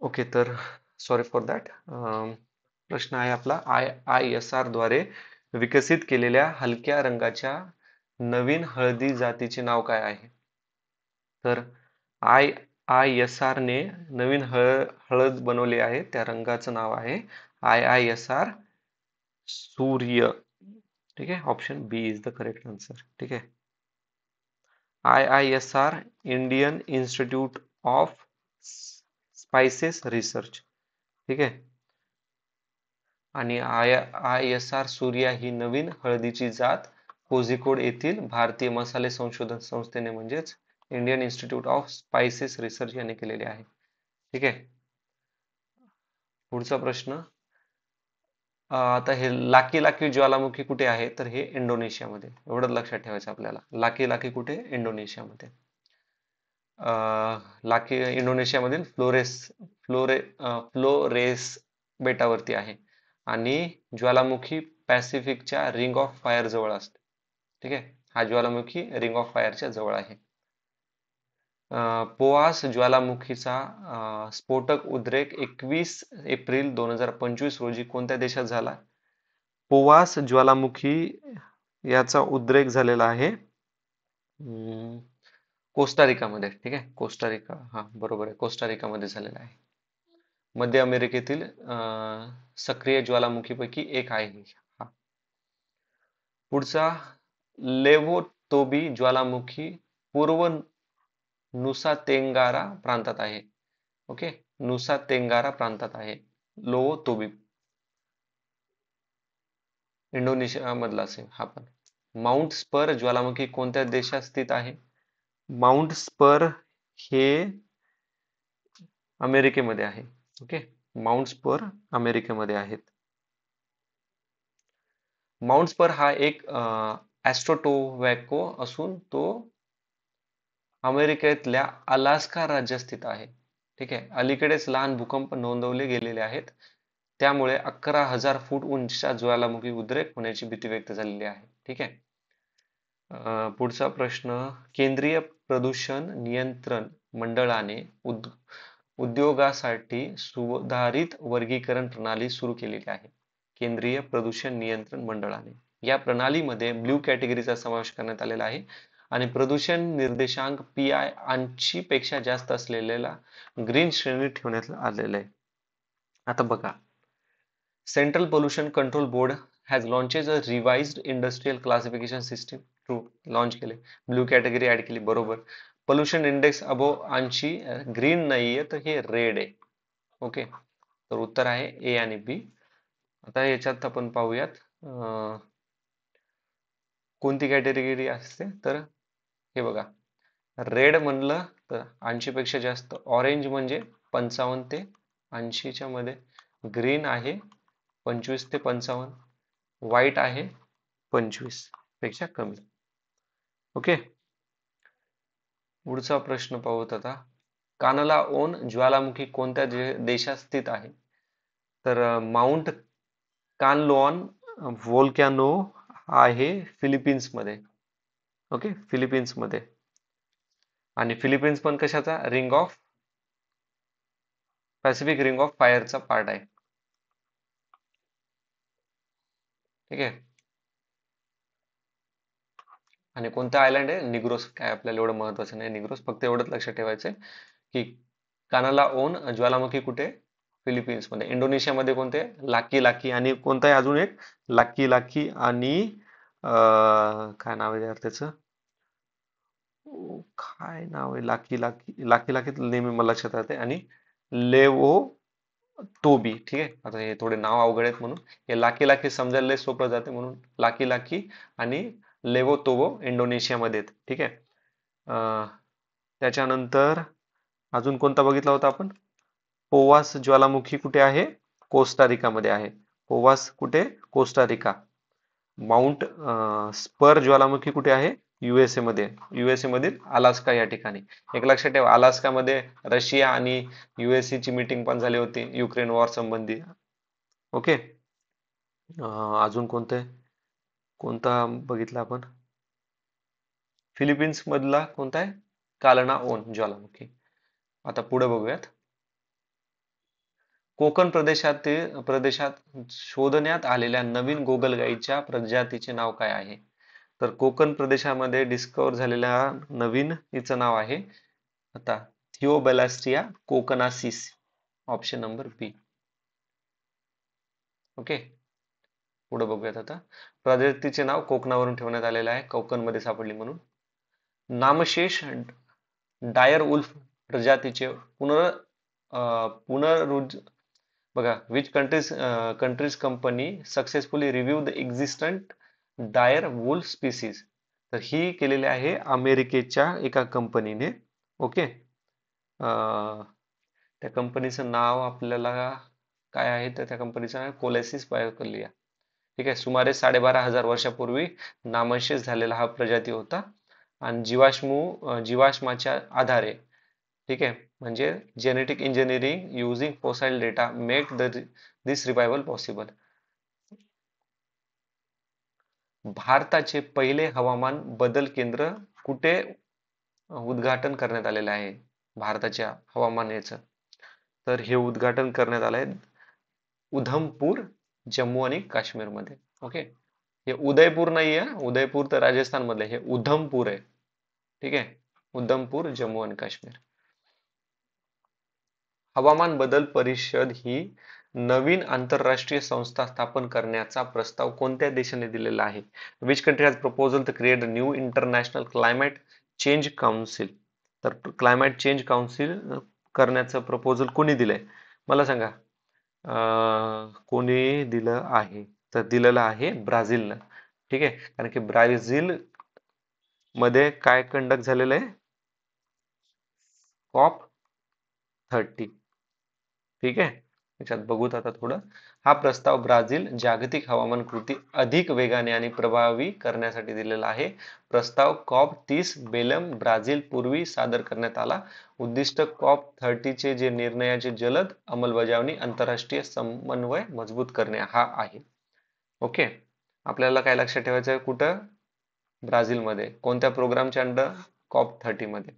ओके, तर सॉरी फॉर दॅट. प्रश्न आहे आपला, IISR द्वारे विकसित केलेल्या हलक्या रंगाच्या नवीन हळदी जातीचे नाव काय आहे? तर IISR ने नवीन हळद बनवली आहे, त्या रंगाचं नाव आहे IISR सूर्य. ठीक आहे, option B is the correct answer. ठीक आहे. IISR Indian Institute of Spices Research. ठीक आहे. आणि IISR सूर्या ही नवीन हळदीची जात कोझिकोड येथील भारतीय मसाले संशोधन संस्थेने म्हणजेच Indian Institute of Spices research यांनी केलेली आहे. ठीक आहे. पुढचा प्रश्न, आता हे लाकी लाकी ज्वालामुखी कुठे आहे? तर हे इंडोनेशियामध्ये. एवढं लक्षात ठेवायचं आपल्याला. लाकी लाकी कुठे? इंडोनेशियामध्ये. लाकी इंडोनेशियामधील फ्लोरेस बेटावरती आहे आणि ज्वालामुखी पॅसिफिकच्या रिंग ऑफ फायर जवळ असते. ठीक आहे, हा ज्वालामुखी रिंग ऑफ फायरच्या जवळ आहे. पोआस ज्वालामुखीचा स्फोटक उद्रेक 21 एप्रिल 2025 रोजी कोणत्या देशात झाला? पोवास ज्वालामुखी याचा उद्रेक झालेला आहे कोस्टारिकामध्ये. ठीक आहे, कोस्टारिका, हा बरोबर आहे, कोस्टारिकामध्ये झालेला आहे. मध्य अमेरिकेतील सक्रिय ज्वालामुखीपैकी एक आहे हा. पुढचा, लेव्होतोबी ज्वालामुखी पूर्व नुसा तेंगारा प्रांतात आहे. ओके, नुसा तेंगारा प्रांतात आहे लोवोतोबी. इंडोनेशिया मधला असेल हा पण. माउंट स्पर ज्वालामुखी कोणत्या देशात स्थित आहे? माउंट स्पर हे अमेरिकेमध्ये आहे. ओके, माउंट स्पर अमेरिकेमध्ये आहेत. माउंट स्पर हा एक ॲस्ट्रोटोवॅको असून तो अमेरिकेतल्या अलास्का राज्यात स्थित आहे. ठीक आहे. अलीकडेच लहान भूकंप नोंदवले गेलेले आहेत. त्यामुळे 11,000 फूट उंचीच्या ज्वालामुखी उद्रेक होण्याची भीती व्यक्त झालेली आहे. ठीक आहे. पुढचा प्रश्न, केंद्रीय प्रदूषण नियंत्रण मंडळाने उद्योगासाठी सुधारित वर्गीकरण प्रणाली सुरू केलेली आहे. केंद्रीय प्रदूषण नियंत्रण मंडळाने या प्रणालीमध्ये ब्ल्यू कॅटेगरीचा समावेश करण्यात आलेला आहे आणि प्रदूषण निर्देशांक PI 80 पेक्षा जास्त असलेल्या ग्रीन श्रेणीत ठेवण्यात आलेले आहे. आता बघा, central pollution control board has launches a revised industrial classification system. True, launch केले. ब्ल्यू कॅटेगरी ऍड केली, बरोबर. पोल्युशन इंडेक्स अबोव 80, ग्रीन नाहीये तर हे रेड आहे. ओके, तर उत्तर आहे ए आणि बी. आता याच्यात आपण पाहूयात कोणती कॅटेगरी असते. तर हे बघा, रेड म्हणलं तर 80 पेक्षा जास्त, ऑरेंज म्हणजे 55 ते 80 च्या मध्ये, ग्रीन आहे 25 ते 55, व्हाईट आहे 25 पेक्षा कमी. ओके, पुढचा प्रश्न पाहूत आता. कानला ओन ज्वालामुखी कोणत्या देशात स्थित आहे? तर माउंट कानलोन व्होल्कॅनो आहे फिलिपिन्स मध्ये. ओके, फिलिपिन्स मध्ये. आणि फिलिपिन्स पण कशाचा? Ring of Pacific ring of फायरचा पार्ट आहे. ठीक आहे. आणि कोणता आयलंड आहे? निग्रोस. काय आपल्याला एवढं महत्वाचं नाही निग्रोस, फक्त एवढंच लक्षात ठेवायचंय की कानाला ओन ज्वालामुखी कुठे? फिलिपिन्स मध्ये. इंडोनेशियामध्ये कोणते? लाकी लाकी. आणि कोणता आहे अजून एक? लाकी लाकी आणि काय नाव आहे यार त्याचं? काय नाव आहे? लाकी लाकी लाकी लाकी नेहमी मला लक्षात राहते. आणि लेवो तोबी. ठीक आहे. आता हे थोडे नाव अवघड आहेत म्हणून हे लाकी लाकी समजायला लय सोपं जाते, म्हणून लाकी लाकी आणि लेवो तोबो इंडोनेशियामध्ये आहेत. ठीक आहे. त्याच्यानंतर अजून कोणता बघितला होता आपण? पोवास ज्वालामुखी कुठे आहे? कोस्टारिका मध्ये आहे. पोवास कुठे? कोस्टारिका. माउंट स्पर ज्वालामुखी कुठे आहे? USA मध्ये. USA मधील अलास्का या ठिकाणी. एक लक्षात ठेवा, अलास्का मध्ये रशिया आणि USA ची मीटिंग पण झाली होती युक्रेन वॉर संबंधी. ओके, अजून कोणता बघितला आपण? फिलिपिन्स मधला कोणता आहे? कालना ओन ज्वालामुखी. आता पुढे बघूयात. कोकण प्रदेशात शोधण्यात आलेल्या नवीन गोगलगाईच्या प्रजातीचे नाव काय आहे? तर कोकण प्रदेशामध्ये डिस्कवर झालेल्या नवीन हिचं नाव आहे आता थिओबॅलास्टिया कोकनासिस. ऑप्शन नंबर बी. ओके, पुढे बघूयात आता. प्रजातीचे नाव कोकणावरून ठेवण्यात आलेले आहे, कोकणमध्ये सापडली म्हणून. नामशेष डायर उल्फ प्रजातीचे पुनरुज्ज बघा, which countries company successfully review the existent डायर वुल्फ स्पीसीज. तर ही केलेली आहे अमेरिकेच्या एका कंपनीने. ओके, त्या कंपनीचं नाव आपल्याला काय आहे? तर त्या कंपनीचं नाव कोलेसिस बायोकलिया. ठीक आहे. सुमारे 12,500 वर्षापूर्वी नामशेष झालेला हा प्रजाती होता आणि जीवाश्माच्या आधारे, ठीक आहे, म्हणजे genetic engineering using fossil data make this revival possible. भारताचे पहिले हवामान बदल केंद्र कुठे उद्घाटन करण्यात आलेलं आहे? भारताच्या हवामान याचं, तर हे उद्घाटन करण्यात आलंय उधमपूर, जम्मू आणि काश्मीर मध्ये. ओके, हे उदयपूर नाहीये, उदयपूर तर राजस्थान मधलं, हे उधमपूर आहे. ठीक आहे, उधमपूर, जम्मू आणि काश्मीर. हवामान बदल परिषद ही नवीन आंतरराष्ट्रीय संस्था स्थापन करण्याचा प्रस्ताव कोणत्या देशाने दिलेला आहे? Which country has proposal to create a new international climate change council. तर क्लायमेट चेंज काउन्सिल करण्याचं प्रपोजल कोणी दिलंय मला सांगा? कोणी दिलं आहे? तर दिलेलं आहे ब्राझीलनं. ठीक आहे, कारण की ब्राझील मध्ये काय कंडक्ट झालेलं आहे? COP30. ठीक आहे. याच्यात बघूत आता थोडं. हा प्रस्ताव ब्राझील जागतिक हवामान कृती अधिक वेगाने आणि प्रभावी करण्यासाठी दिलेला आहे. प्रस्ताव COP30 बेलम ब्राझील पूर्वी सादर करण्यात आला. उद्दिष्ट COP30 चे जे निर्णयाचे जलद अंमलबजावणी आंतरराष्ट्रीय समन्वय मजबूत करणे हा आहे. ओके, आपल्याला काय लक्षात ठेवायचं आहे, कुठं? ब्राझीलमध्ये. कोणत्या प्रोग्रामच्या अंडर? COP30 मध्ये.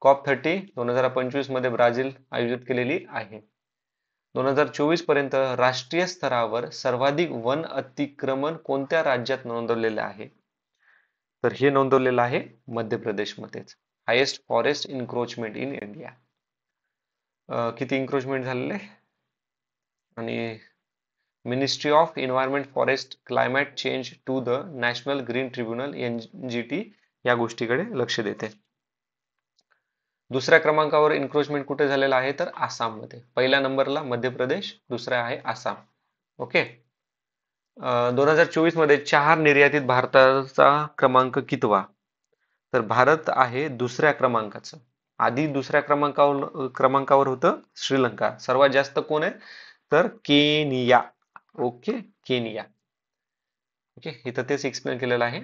COP30 2025 मध्ये ब्राझील आयोजित केलेली आहे. 2024 पर्यंत राष्ट्रीय स्तरावर सर्वाधिक वन अतिक्रमण कोणत्या राज्यात नोंदवलेले आहे? तर हे नोंदवलेलं आहे मध्य प्रदेशमध्येच. Highest forest encroachment in India. किती इन्क्रोचमेंट झालेले? आणि ministry of environment forest climate change to the national green tribunal NGT या गोष्टीकडे लक्ष देते. दुसऱ्या क्रमांकावर इन्क्रोचमेंट कुठे झालेला आहे? तर आसाममध्ये. पहिल्या नंबरला मध्य प्रदेश, दुसरा आहे आसाम. ओके. 2024 मध्ये चहा निर्यातीत भारताचा क्रमांक कितवा? तर भारत आहे दुसऱ्या क्रमांकाचं. आधी दुसऱ्या क्रमांकावर होतं श्रीलंका. सर्वात जास्त कोण आहे? तर केनिया. Okay, Kenya. ओके, इथं तेच एक्सप्लेन केलेलं आहे.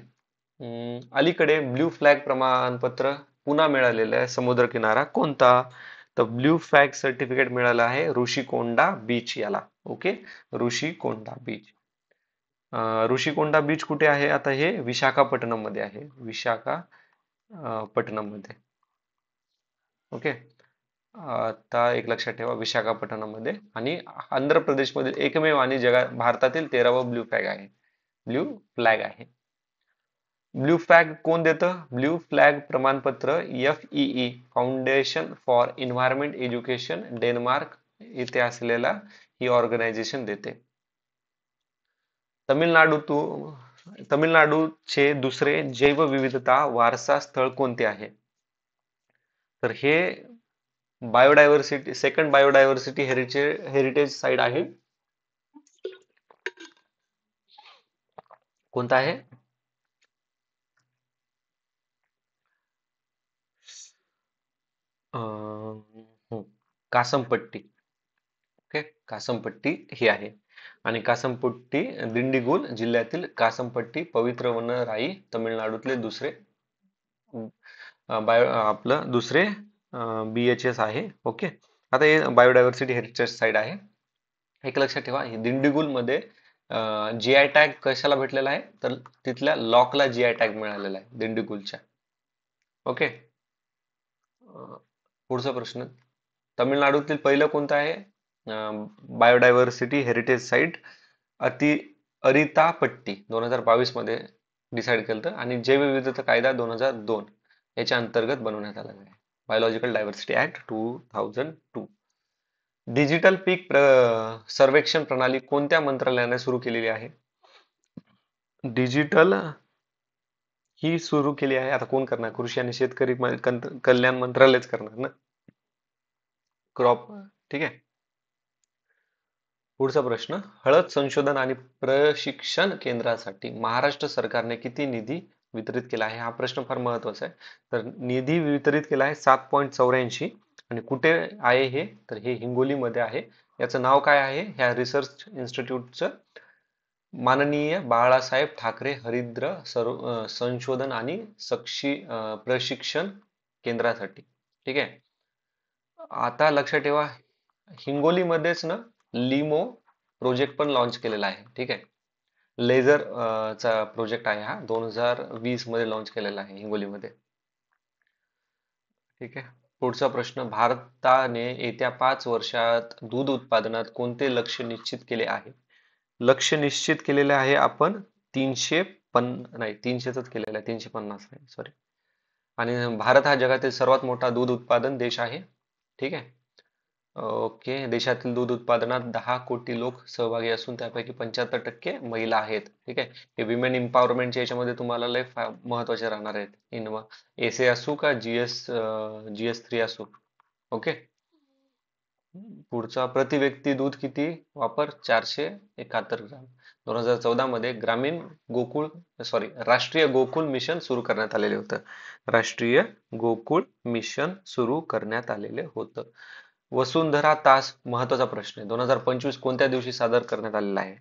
अलीकडे ब्ल्यू फ्लॅग प्रमाणपत्र पुन्हा मिळालेलं आहे समुद्रकिनारा कोणता? तर ब्ल्यू फ्लॅग सर्टिफिकेट मिळालं आहे ऋषिकोंडा बीच याला. Okay, Rushikonda beach. Rushikonda beach कुठे आहे? आता हे विशाखापट्टणम मध्ये आहे. विशाखापट्टणम मध्ये. ओके, आता एक लक्षात ठेवा, विशाखापट्टणम मध्ये. आणि आंध्र प्रदेश मधील एकमेव आणि जगात भारतातील 13वा ब्ल्यू फ्लॅग आहे. ब्ल्यू फ्लॅग आहे. ब्ल्यू फ्लॅग कोण देतं? ब्ल्यू फ्लॅग प्रमाणपत्र FEE foundation for environment education Denmark येथे असलेला ही ऑर्गनायझेशन देते. तमिळनाडूचे दुसरे जैवविविधता वारसा स्थळ कोणते आहे? तर हे सेकंड बायोडायव्हर्सिटी हेरिटेज साईट आहे. कोणता आहे? कासमपट्टी. ओके, कासमपट्टी ही आहे. आणि कासमपट्टी दिंडीगुल जिल्ह्यातील कासमपट्टी पवित्र वनराई तमिळनाडूतले दुसरे आपलं दुसरे BHS आहे. ओके, आता हे बायोडायव्हर्सिटी हेरिटेज साईट आहे. एक लक्षात ठेवा, हे दिंडीगुल मध्ये GI टॅग कशाला भेटलेला आहे? तर तिथल्या लॉकला GI टॅग मिळालेला आहे दिंडीगुलच्या. ओके, पुढचा प्रश्न. तमिळनाडूतील पहिलं कोणतं आहे बायोडायव्हर्सिटी हेरिटेज साईट? अरितापट्टी 2022 मध्ये डिसाईड केलं, आणि जैवविविधता कायदा 2002 याच्या अंतर्गत बनवण्यात आलेला आहे. Biological diversity act 2002. डिजिटल पीक सर्वेक्षण प्रणाली कोणत्या मंत्रालयाने सुरू केलेली आहे? डिजिटल ही सुरू केली आहे, आता कोण करणार? कृषी आणि शेतकरी कल्याण मंत्रालयच करणार ना. क्रॉप. ठीक आहे. पुढचा प्रश्न. हळद संशोधन आणि प्रशिक्षण केंद्रासाठी महाराष्ट्र सरकारने किती निधी वितरित केला आहे? हा प्रश्न फार महत्वाचा आहे. तर निधी वितरित केला आहे 7.84. आणि कुठे आहे हे? तर हे हिंगोलीमध्ये आहे. याचं नाव काय आहे ह्या रिसर्च इन्स्टिट्यूटचं? माननीय बाळासाहेब ठाकरे हरिद्र संशोधन आणि प्रशिक्षण केंद्रासाठी. ठीक आहे. आता लक्षात ठेवा, हिंगोलीमध्येच ना लिमो प्रोजेक्ट पण लॉन्च केलेला आहे. ठीक आहे. लेझर चा प्रोजेक्ट आहे हा, 2020 मध्ये लॉन्च केलेला आहे हिंगोलीमध्ये. ठीक आहे. पुढचा प्रश्न. भारताने येत्या 5 वर्षात दूध उत्पादनात कोणते लक्ष्य निश्चित केले आहे? लक्ष्य निश्चित केलेले आहे आपण 300च केलेलं आहे, 350 नाही, सॉरी. आणि भारत हा जगातील सर्वात मोठा दूध उत्पादन देश आहे. ठीक आहे. ओके, देशातील दूध उत्पादनात 10 कोटी लोक सहभागी असून त्यापैकी 75% महिला आहेत. ठीक आहे. हे विमेन एम्पॉवरमेंटच्या याच्यामध्ये तुम्हाला लय महत्वाचे राहणार आहेत. SA असू का GS3 असू. ओके. पुढचा. प्रति व्यक्ती दूध किती वापर? 471 ग्राम. 2014 मध्ये राष्ट्रीय गोकुळ मिशन सुरू करण्यात आलेले होतं. राष्ट्रीय गोकुळ मिशन सुरू करण्यात आलेले होतं. वसुंधरा तास महत्वाचा प्रश्न आहे. 2025 कोणत्या दिवशी सादर करण्यात आलेला आहे?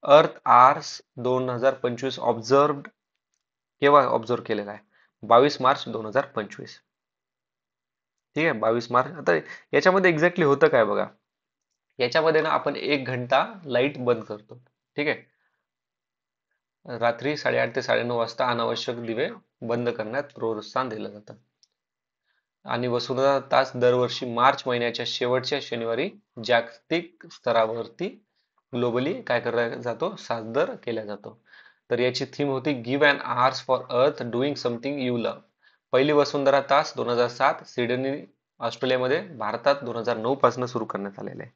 अर्थ आर्स 2025 ऑब्झर्व्ड केव्हा ऑब्झर्व केलेला आहे? 22 मार्च 2025. ठीक आहे, 22 मार्च. आता याच्यामध्ये एक्झॅक्टली होतं काय बघा. याच्यामध्ये ना आपण 1 घंटा लाईट बंद करतो. ठीक आहे. रात्री 8:30 ते 9:30 वाजता अनावश्यक दिवे बंद करण्यात प्रोत्साहन दिलं जातं. आणि वसुंधरा तास दरवर्षी मार्च महिन्याच्या शेवटच्या शनिवारी जागतिक स्तरावरती ग्लोबली काय केला जातो? सादर केला जातो. तर याची थीम होती give an hours for earth doing something you love. पहिली वसुंधरा तास 2007 सिडनी ऑस्ट्रेलियामध्ये, भारतात 2009 पासून सुरू करण्यात आलेले आहे.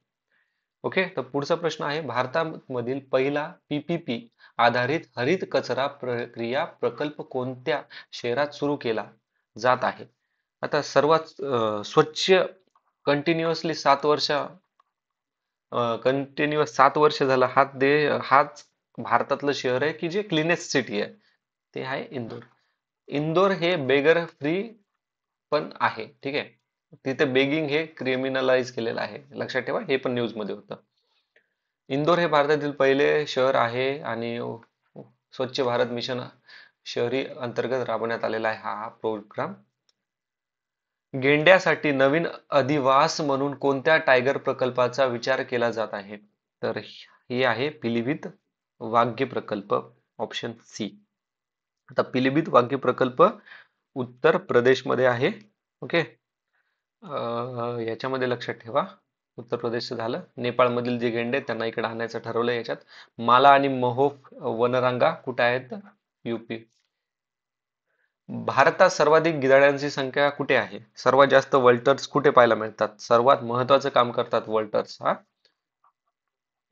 ओके, तर पुढचा प्रश्न आहे, भारतामधील पहिला पीपीपी आधारित हरित कचरा प्रक्रिया प्रकल्प कोणत्या शहरात सुरू केला जात आहे? आता सर्वात स्वच्छ कंटिन्युअसली 7 वर्ष कंटिन्युअस 7 वर्ष झालं हाच भारतातलं शहर आहे की जे क्लीनेस्ट सिटी आहे. ते आहे इंदोर. इंदोर हे बेगर फ्री पण आहे. ठीक आहे. तिथे बेगिंग हे क्रिमिनलाइज केलेलं आहे. लक्षात ठेवा, हे पण न्यूज मध्ये होतं. इंदोर हे भारतातील पहिले शहर आहे आणि स्वच्छ भारत मिशन शहरी अंतर्गत राबवण्यात आलेला आहे हा प्रोग्राम. गेंड्यासाठी नवीन अधिवास म्हणून कोणत्या टायगर प्रकल्पाचा विचार केला जात आहे? तर हे आहे पिलीभीत वाघ्य प्रकल्प, ऑप्शन सी. आता पिलीभीत वाघ्य प्रकल्प उत्तर प्रदेशमध्ये आहे. ओके. याच्यामध्ये लक्षात ठेवा, उत्तर प्रदेश झालं. नेपाळमधील जे गेंडे आहेत त्यांना इकडे आणायचं ठरवलं. याच्यात माला आणि महोफ वनरांगा कुठे आहेत? युपी. भारतात सर्वाधिक गिधाडांची संख्या कुठे आहे? सर्वात जास्त वल्टर्स कुठे पाहायला मिळतात? सर्वात महत्वाचं काम करतात वल्टर्स. हा,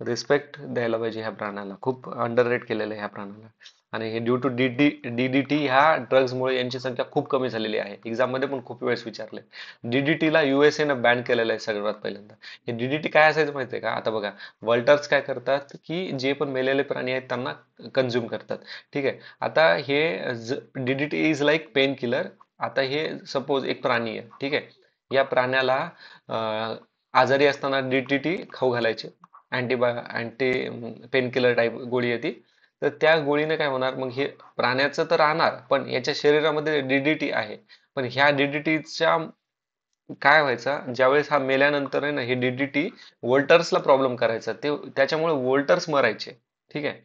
रिस्पेक्ट द्यायला पाहिजे ह्या प्राण्याला. खूप अंडर रेट केलेलं आहे ह्या प्राण्याला. आणि हे ड्यू टू डीडीटी ह्या ड्रग्जमुळे यांची संख्या खूप कमी झालेली आहे. एक्झाम मध्ये पण खूप वेळेस विचारले. डीडीटीला युएसए न बॅन केलेलं आहे सर्वात पहिल्यांदा. हे डीडीटी काय असायचं माहितीये का? आता बघा, वल्टर्स काय करतात की जे पण मेलेले प्राणी आहेत त्यांना कन्झ्युम करतात. ठीक आहे. आता हे DDT is like pain killer. आता हे सपोज एक प्राणी आहे. ठीक आहे. या प्राण्याला आजारी असताना डीडीटी खाऊ घालायचे. अँटी पेन किलर टाईप गोळी आहे ती. तर त्या गोळीने काय होणार, मग हे प्राण्याचं तर राहणार, पण याच्या शरीरामध्ये डीडीटी आहे. पण ह्या डीडीटीच्या काय व्हायचं, ज्यावेळेस हा मेल्यानंतर आहे ना, हे डीडीटी वोल्टर्सला प्रॉब्लेम करायचा. त्याच्यामुळे वोल्टर्स मरायचे. ठीक आहे.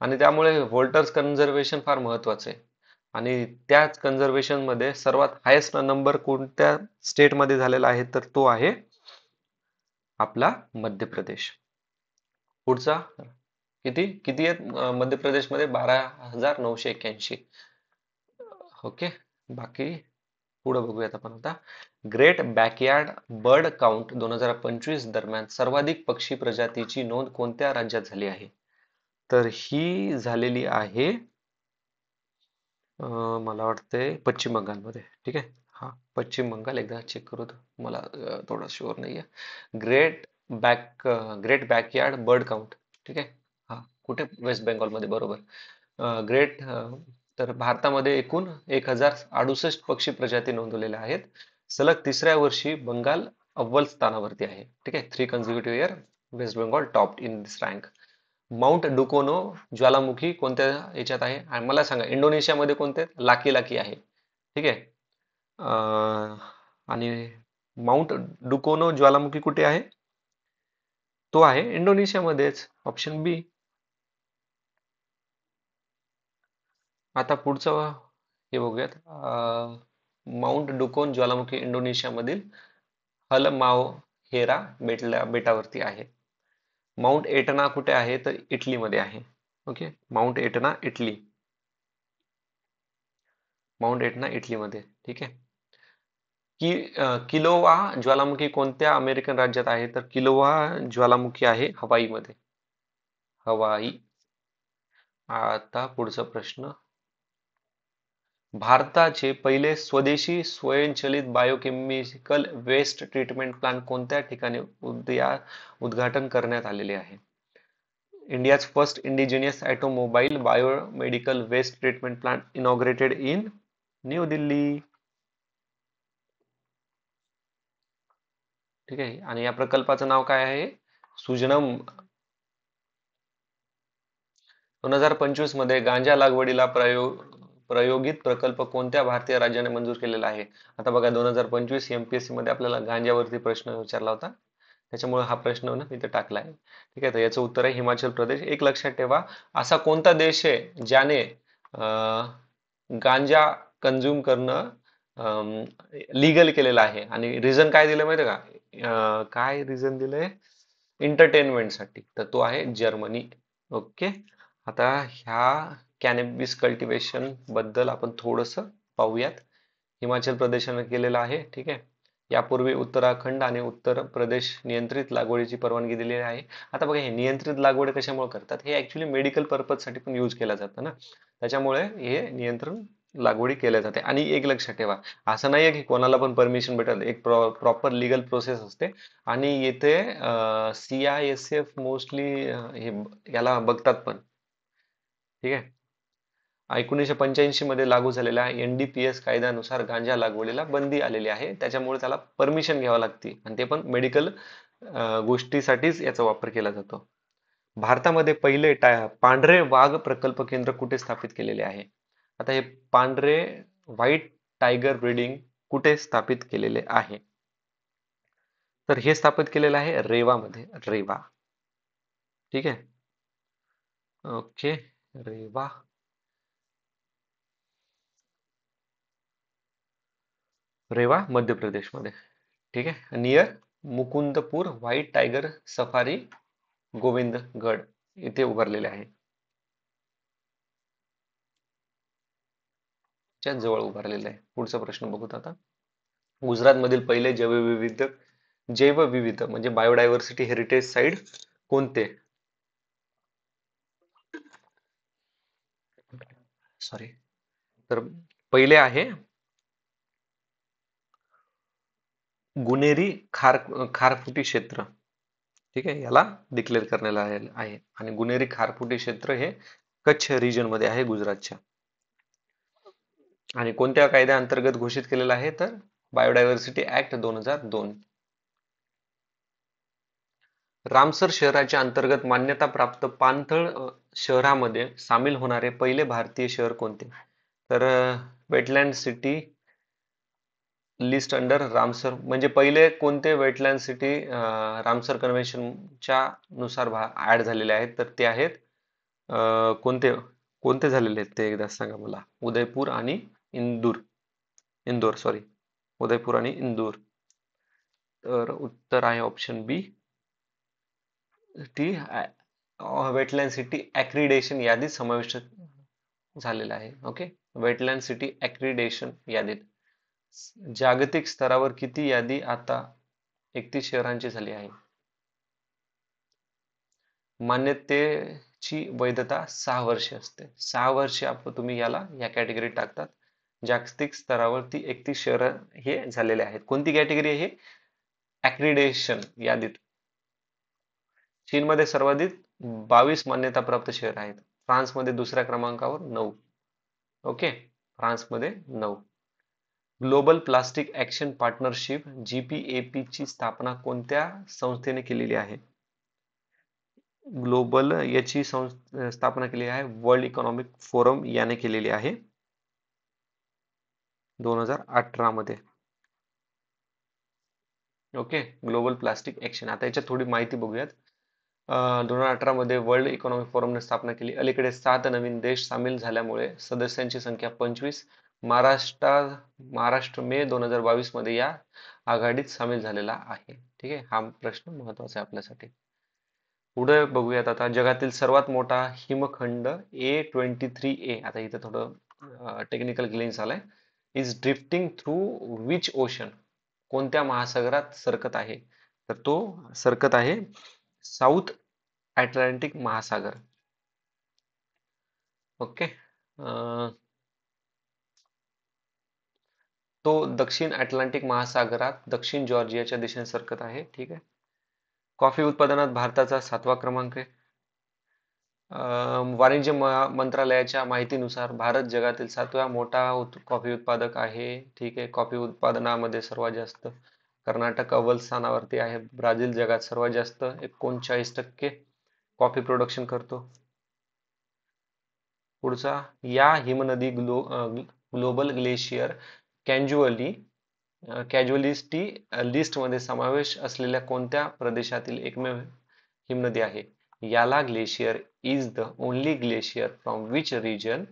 आणि त्यामुळे वोल्टर्स कन्झर्वेशन फार महत्वाचं आहे. आणि त्याच कन्झर्वेशन मध्ये सर्वात हायेस्ट नंबर कोणत्या स्टेट मध्ये झालेला आहे? तर तो आहे आपला मध्य प्रदेश. पुढचा किती किती आहेत मध्य प्रदेशमध्ये? 12,981. ओके. बाकी पुढे बघूयात आपण आता. ग्रेट बॅकयार्ड बर्ड काउंट 2025 दरम्यान सर्वाधिक पक्षी प्रजातीची नोंद कोणत्या राज्यात झाली आहे? तर ही झालेली आहे मला वाटतंय पश्चिम बंगालमध्ये. ठीक आहे. हा, पश्चिम बंगाल. एकदा चेक करू मला थोडा शुअर नाहीये. Great great backyard bird count. ठीक आहे. हा, कुठे? वेस्ट बेंगॉलमध्ये, बरोबर. ग्रेट. तर भारतामध्ये एकूण 1068 पक्षी प्रजाती नोंदवलेल्या आहेत. सलग तिसऱ्या वर्षी बंगाल अव्वल स्थानावरती आहे. ठीक आहे. 3 consecutive year West Bengal top in this rank. Mount Dukono ज्वालामुखी कोणत्या याच्यात आहे? आणि मला सांगा, इंडोनेशियामध्ये कोणते? लाकी लाकी आहे. ठीक आहे. आणि माउंट डुकोनो ज्वालामुखी कुठे आहे? तो आहे इंडोनेशियामध्येच, ऑप्शन बी. आता पुढचं हे बघूयात. माउंट डुकोन ज्वालामुखी इंडोनेशियामधील हलमाओहेरा बेटावरती आहे. माउंट एटना कुठे आहे? तर इटलीमध्ये आहे. Okay. Mount Etna Italy. Mount Etna इटलीमध्ये. ठीक आहे. किलोवा ज्वालामुखी कोणत्या अमेरिकन राज्यात आहे? तर किलोवा ज्वालामुखी आहे हवाईमध्ये. हवाई. आता पुढचा प्रश्न. भारताचे पहिले स्वदेशी स्वयंचलित बायोकेमिकल वेस्ट ट्रीटमेंट प्लांट कोणत्या ठिकाणी उद्घाटन करण्यात आलेले आहे? India's first indigenous automobile biomedical waste treatment plant inaugurated in New Delhi. ठीक आहे. आणि या प्रकल्पाचं नाव काय आहे? सुजनम. 2025 मध्ये गांजा लागवडीला प्रयोगित प्रकल्प कोणत्या भारतीय राज्याने मंजूर केलेला आहे? आता बघा, 2025 एमपीएससी मध्ये आपल्याला गांजावरती प्रश्न विचारला होता, त्याच्यामुळे हा प्रश्न ना इथे टाकला आहे. ठीक आहे, तर याचं उत्तर आहे हिमाचल प्रदेश. एक लक्षात ठेवा, असा कोणता देश आहे ज्याने गांजा कंझ्युम करणं लीगल केलेलं आहे? आणि रिझन काय दिलं माहिती आहे का? काय रिझन दिलंय? एंटरटेनमेंटसाठी. तर तो आहे जर्मनी. ओके. आता ह्या कॅनॅबिस कल्टिवेशन बद्दल आपण थोडस पाहूयात. हिमाचल प्रदेशाने केलेलं आहे. ठीक आहे. यापूर्वी उत्तराखंड आणि उत्तर प्रदेश नियंत्रित लागवडीची परवानगी दिलेली आहे. आता बघा, हे नियंत्रित लागवड कशामुळे करतात? हे ऍक्च्युली मेडिकल पर्पज साठी पण यूज केलं जातं ना, त्याच्यामुळे हे नियंत्रण लागवडी केल्या जाते. आणि एक लक्षात ठेवा, असं नाहीये की कोणाला पण परमिशन भेटेल. एक प्रॉपर लिगल प्रोसेस असते. आणि येथे CISF मोस्टली हे याला बघतात पण. ठीक आहे. 1985 मध्ये लागू झालेल्या NDPS कायद्यानुसार गांजा लागवडीला बंदी आलेली आहे. त्याच्यामुळे त्याला परमिशन घ्यावी लागते, आणि ते पण मेडिकल गोष्टीसाठीच याचा वापर केला जातो. भारतामध्ये पहिले पांढरे वाघ प्रकल्प केंद्र कुठे स्थापित केलेले आहे? आता हे पांढरे व्हाईट टायगर ब्रीडिंग कुठे स्थापित केलेले आहे? तर हे स्थापित केलेलं आहे रेवामध्ये. रेवा. ठीक आहे. ओके. रेवा. रेवा मध्य प्रदेशमध्ये. ठीक आहे. नियर मुकुंदपूर व्हाईट टायगर सफारी गोविंदगड इथे उभारलेले आहे. च्या जवळ उभारलेले आहे. पुढचा प्रश्न बघूत आता. गुजरातमधील पहिले जैवविविध म्हणजे बायोडायव्हर्सिटी हेरिटेज साईट कोणते? सॉरी. तर पहिले आहे गुनेरी खारफुटी क्षेत्र. ठीक आहे, याला डिक्लेअर करण्यात आलेलं आहे. आणि गुनेरी खारफुटी क्षेत्र हे कच्छ रिजन मध्ये आहे, गुजरातच्या. आणि कोणत्या कायद्याअंतर्गत घोषित केलेलं आहे? तर बायोडायव्हर्सिटी ऍक्ट 2002. रामसर शहराच्या अंतर्गत मान्यता प्राप्त पाणथळ शहरामध्ये सामील होणारे पहिले भारतीय शहर कोणते? तर wetland city list under Ramsar, म्हणजे पहिले कोणते वेटलँड सिटी रामसर कन्व्हेन्शनच्या नुसार ऍड झालेले आहेत? तर ते आहेत कोणते कोणते झालेले आहेत ते एकदा सांगा मला. उदयपूर आणि इंदूर. इंदोर, सॉरी. उदयपूर आणि इंदूर. तर उत्तर आहे ऑप्शन बी. ती वेटलँड सिटी ऍक्रिडेशन यादीत समाविष्ट झालेला आहे. ओके. वेटलँड सिटी ऍक्रिडेशन यादीत. जागतिक स्तरावर किती यादी आता 31 शहरांची झाली आहे? मान्यतेची वैधता 6 वर्षे असते. 6 वर्षे तुम्ही या कॅटेगरीत टाकतात. जागतिक स्तरावरती 31 शहर हे झालेले आहेत. कोणती कॅटेगरी आहे? ऍक्रिडेशन यादीत. चीनमध्ये सर्वाधिक 22 मान्यताप्राप्त शहर आहेत. फ्रान्समध्ये दुसऱ्या क्रमांकावर 9. ओके. फ्रान्समध्ये 9. Global plastic action partnership GPAP ची स्थापना कोणत्या संस्थेने केलेली आहे? ग्लोबल याची स्थापना केली आहे वर्ल्ड इकॉनॉमिक फोरम याने केलेली आहे 2018 मध्ये. ओके. Global plastic action. आता याच्यात थोडी माहिती बघूयात. 2018 मध्ये वर्ल्ड इकॉनॉमिक फोरमने स्थापना केली. अलीकडे 7 नवीन देश सामील झाल्यामुळे सदस्यांची संख्या 25. महाराष्ट्र मे 2022 मध्ये या आघाडीत सामील झालेला आहे. ठीक आहे, हा प्रश्न महत्वाचा आहे आपल्यासाठी. पुढे बघूयात आता. जगातील सर्वात मोठा हिमखंड A23A, आता इथं थोडं टेक्निकल ग्लिंच आलाय, is drifting through which ocean, कोणत्या महासागरात सरकत आहे? तर तो सरकत आहे साऊथ अटलांटिक महासागर. ओके. तो दक्षिण अटलांटिक महासागरात दक्षिण जॉर्जियाच्या दिशेने सरकत आहे. ठीक आहे. कॉफी उत्पादनात भारताचा 7वा क्रमांक आहे. वाणिज्य मंत्रालयाच्या माहितीनुसार भारत जगातील 7व्या मोठा कॉफी उत्पादक आहे. ठीक आहे. कॉफी उत्पादनामध्ये सर्वात जास्त कर्नाटक अव्वल स्थानावरती आहे. ब्राझील जगात सर्वात जास्त 39% कॉफी प्रोडक्शन करतो. पुढचा, या हिमनदी ग्लोबल ग्लेशियर कॅज्युअली कॅज्युअलिटी लिस्टमध्ये समावेश असलेल्या कोणत्या प्रदेशातील एकमेव हिमनदी आहे? याला glacier is the only glacier from which region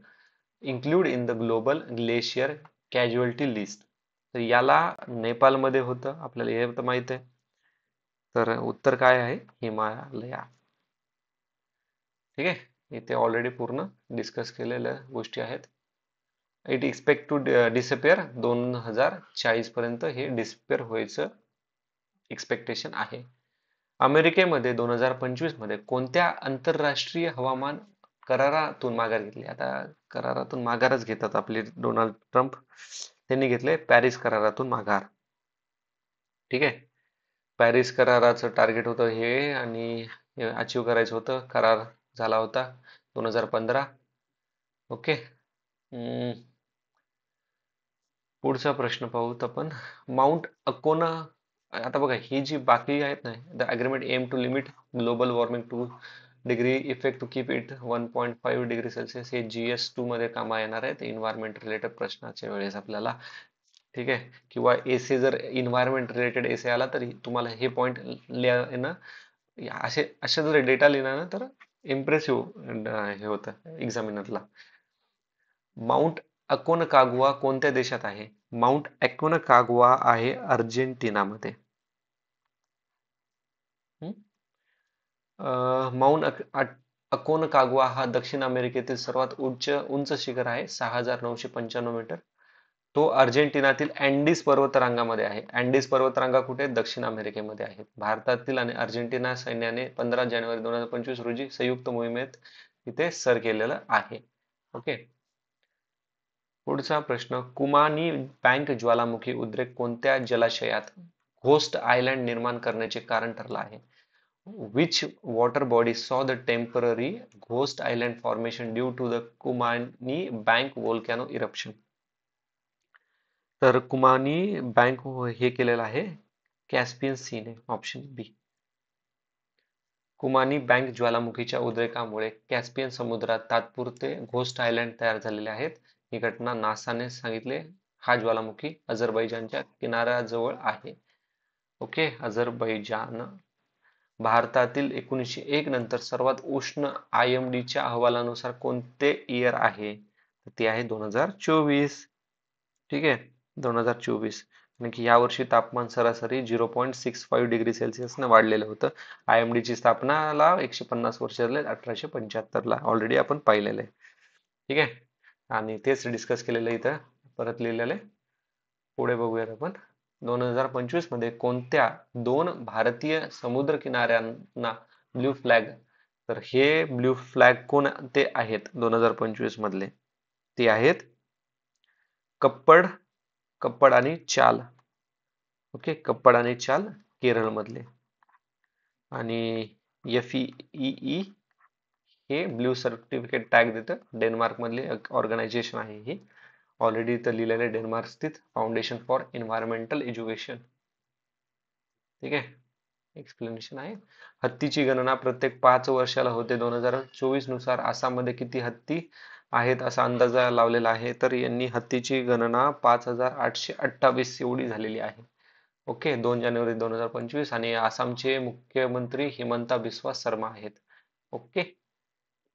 include in the global glacier casualty list. तर याला नेपाळमध्ये होतं, आपल्याला हे तर माहित आहे. तर उत्तर काय आहे? हिमालया. ठीक आहे, इथे ऑलरेडी पूर्ण डिस्कस केलेल्या गोष्टी आहेत. इट एक्सपेक्ट टू डिसअपिअर 2040 पर्यंत हे डिसअपिअर व्हायचं एक्सपेक्टेशन आहे. अमेरिकेमध्ये 2025 मध्ये कोणत्या आंतरराष्ट्रीय हवामान करारातून माघार घेतली? आता करारातून माघारच घेतात आपले डोनाल्ड ट्रम्प. त्यांनी घेतले पॅरिस करारातून माघार. ठीक आहे, पॅरिस कराराचं टार्गेट होतं हे, आणि अचीव करायचं होतं. करार झाला होता 2015. ओके. पुढचा प्रश्न पाहूत आपण. माउंट अकोना, आता बघा ही जी बाकी आहेत ना, the agreement aim to limit global warming 2 degree effect to keep it 1.5 degree Celsius, हे GS2 मध्ये कामा येणार आहेत इन्व्हायरमेंट रिलेटेड प्रश्नाच्या वेळेस आपल्याला. ठीक आहे, किंवा एसे जर इन्व्हायरमेंट रिलेटेड एसे आला तरी तुम्हाला हे पॉइंट लिहिणं, असे जर डेटा लिहिणार ना तर इम्प्रेसिव्ह हे होतं एक्झामिनरला. माउंट अकोनकागुआ कोणत्या देशात आहे? माउंट अकोनकागुआ आहे अर्जेंटिनामध्ये. माउंट अकोनकागुआ हा दक्षिण अमेरिकेतील सर्वात उंच शिखर आहे, 6995 मीटर. तो अर्जेंटिनातील अँडीज पर्वतरांगामध्ये आहे. अँडीज पर्वतरांगा कुठे? दक्षिण अमेरिकेमध्ये आहेत. भारतातील आणि अर्जेंटिना सैन्याने 15 जानेवारी 2025 रोजी संयुक्त मोहिमेत इथे सर केलेलं आहे. ओके. पुढचा प्रश्न, कुमानी बँक ज्वालामुखी उद्रेक कोणत्या जलाशयात घोस्ट आयलँड निर्माण करण्याचे कारण ठरला आहे? Which water body saw the temporary ghost island formation due to the Kumani Bank volcano eruption? तर कुमानी बँक हे केलेलं आहे कॅस्पियन सीने, ऑप्शन बी. कुमानी बँक ज्वालामुखीच्या उद्रेकामुळे कॅस्पियन समुद्रात तात्पुरते घोस्ट आयलँड तयार झालेले आहेत. ही घटना नासाने सांगितले. हा ज्वालामुखी अझरबैजानच्या किनाऱ्याजवळ आहे. Okay, Azerbaijan. भारतातील 1901 नंतर सर्वात उष्ण IMDच्या अहवालानुसार कोणते इयर आहे? ते आहे 2024. ठीक आहे, 2024. कारण की यावर्षी तापमान सरासरी 0.65 डिग्री सेल्सिअसने वाढलेलं होतं. IMDची स्थापनाला 150 वर्ष झाले 1875 ला, ऑलरेडी आपण पाहिलेलं आहे. ठीक आहे, आणि तेच डिस्कस केलेलं इथं परत लिहिलेलं आहे. पुढे बघूयात आपण. 2025 मध्ये कोणत्या 2 भारतीय समुद्र किनाऱ्यांना ब्ल्यू फ्लॅग, तर हे ब्ल्यू फ्लॅग कोणते आहेत 2025 मधले? ते आहेत कप्पड, कप्पड आणि चाल. ओके, कप्पड आणि चाल केरळ मधले. आणि FEEE हे ब्ल्यू सर्टिफिकेट टॅग देतं, डेन्मार्क मधली ऑर्गनायझेशन आहे ही. ऑलरेडी इथं लिहिलेलं आहे, डेन्मार्क स्थित फाउंडेशन फॉर एन्व्हायरमेंटल एज्युकेशन. ठीक आहे, एक्सप्लेनेशन आहे. हत्तीची गणना प्रत्येक 5 वर्षाला होते. 2024 नुसार आसाममध्ये किती हत्ती आहेत असा अंदाज लावलेला आहे, तर यांनी हत्तीची गणना 5828 एवढी झालेली आहे. ओके, 2 जानेवारी 2025. आणि आसामचे मुख्यमंत्री हिमंता बिस्वा शर्मा आहेत. ओके,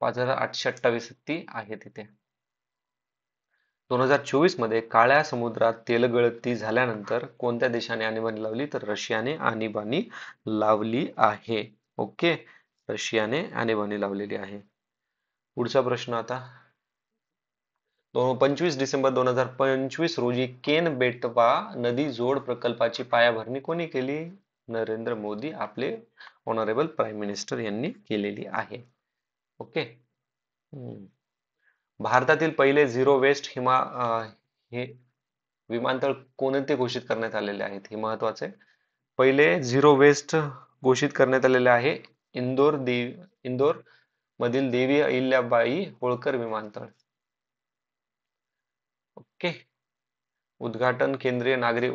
5828 हत्ती आहेत इथे. 2024 मध्ये काळ्या समुद्रात तेलगळती झाल्यानंतर कोणत्या देशाने आणीबाणी लावली? तर रशियाने आणीबाणी लावली आहे. ओके, रशियाने आणीबाणी लावलेली आहे. पुढचा प्रश्न आता. 25 डिसेंबर 2025 रोजी केन बेटवा नदी जोड प्रकल्पाची पायाभरणी कोणी केली? नरेंद्र मोदी, आपले ऑनरेबल प्राईम मिनिस्टर यांनी केलेली आहे. ओके. भारतातील पहिले झिरो वेस्ट हे विमानतळ कोणते घोषित करण्यात आलेले आहेत? हे महत्वाचे. पहिले झिरो वेस्ट घोषित करण्यात आलेले आहे इंदोर मधील देवी अहिल्याबाई होळकर विमानतळ. ओके. उद्घाटन केंद्रीय नागरी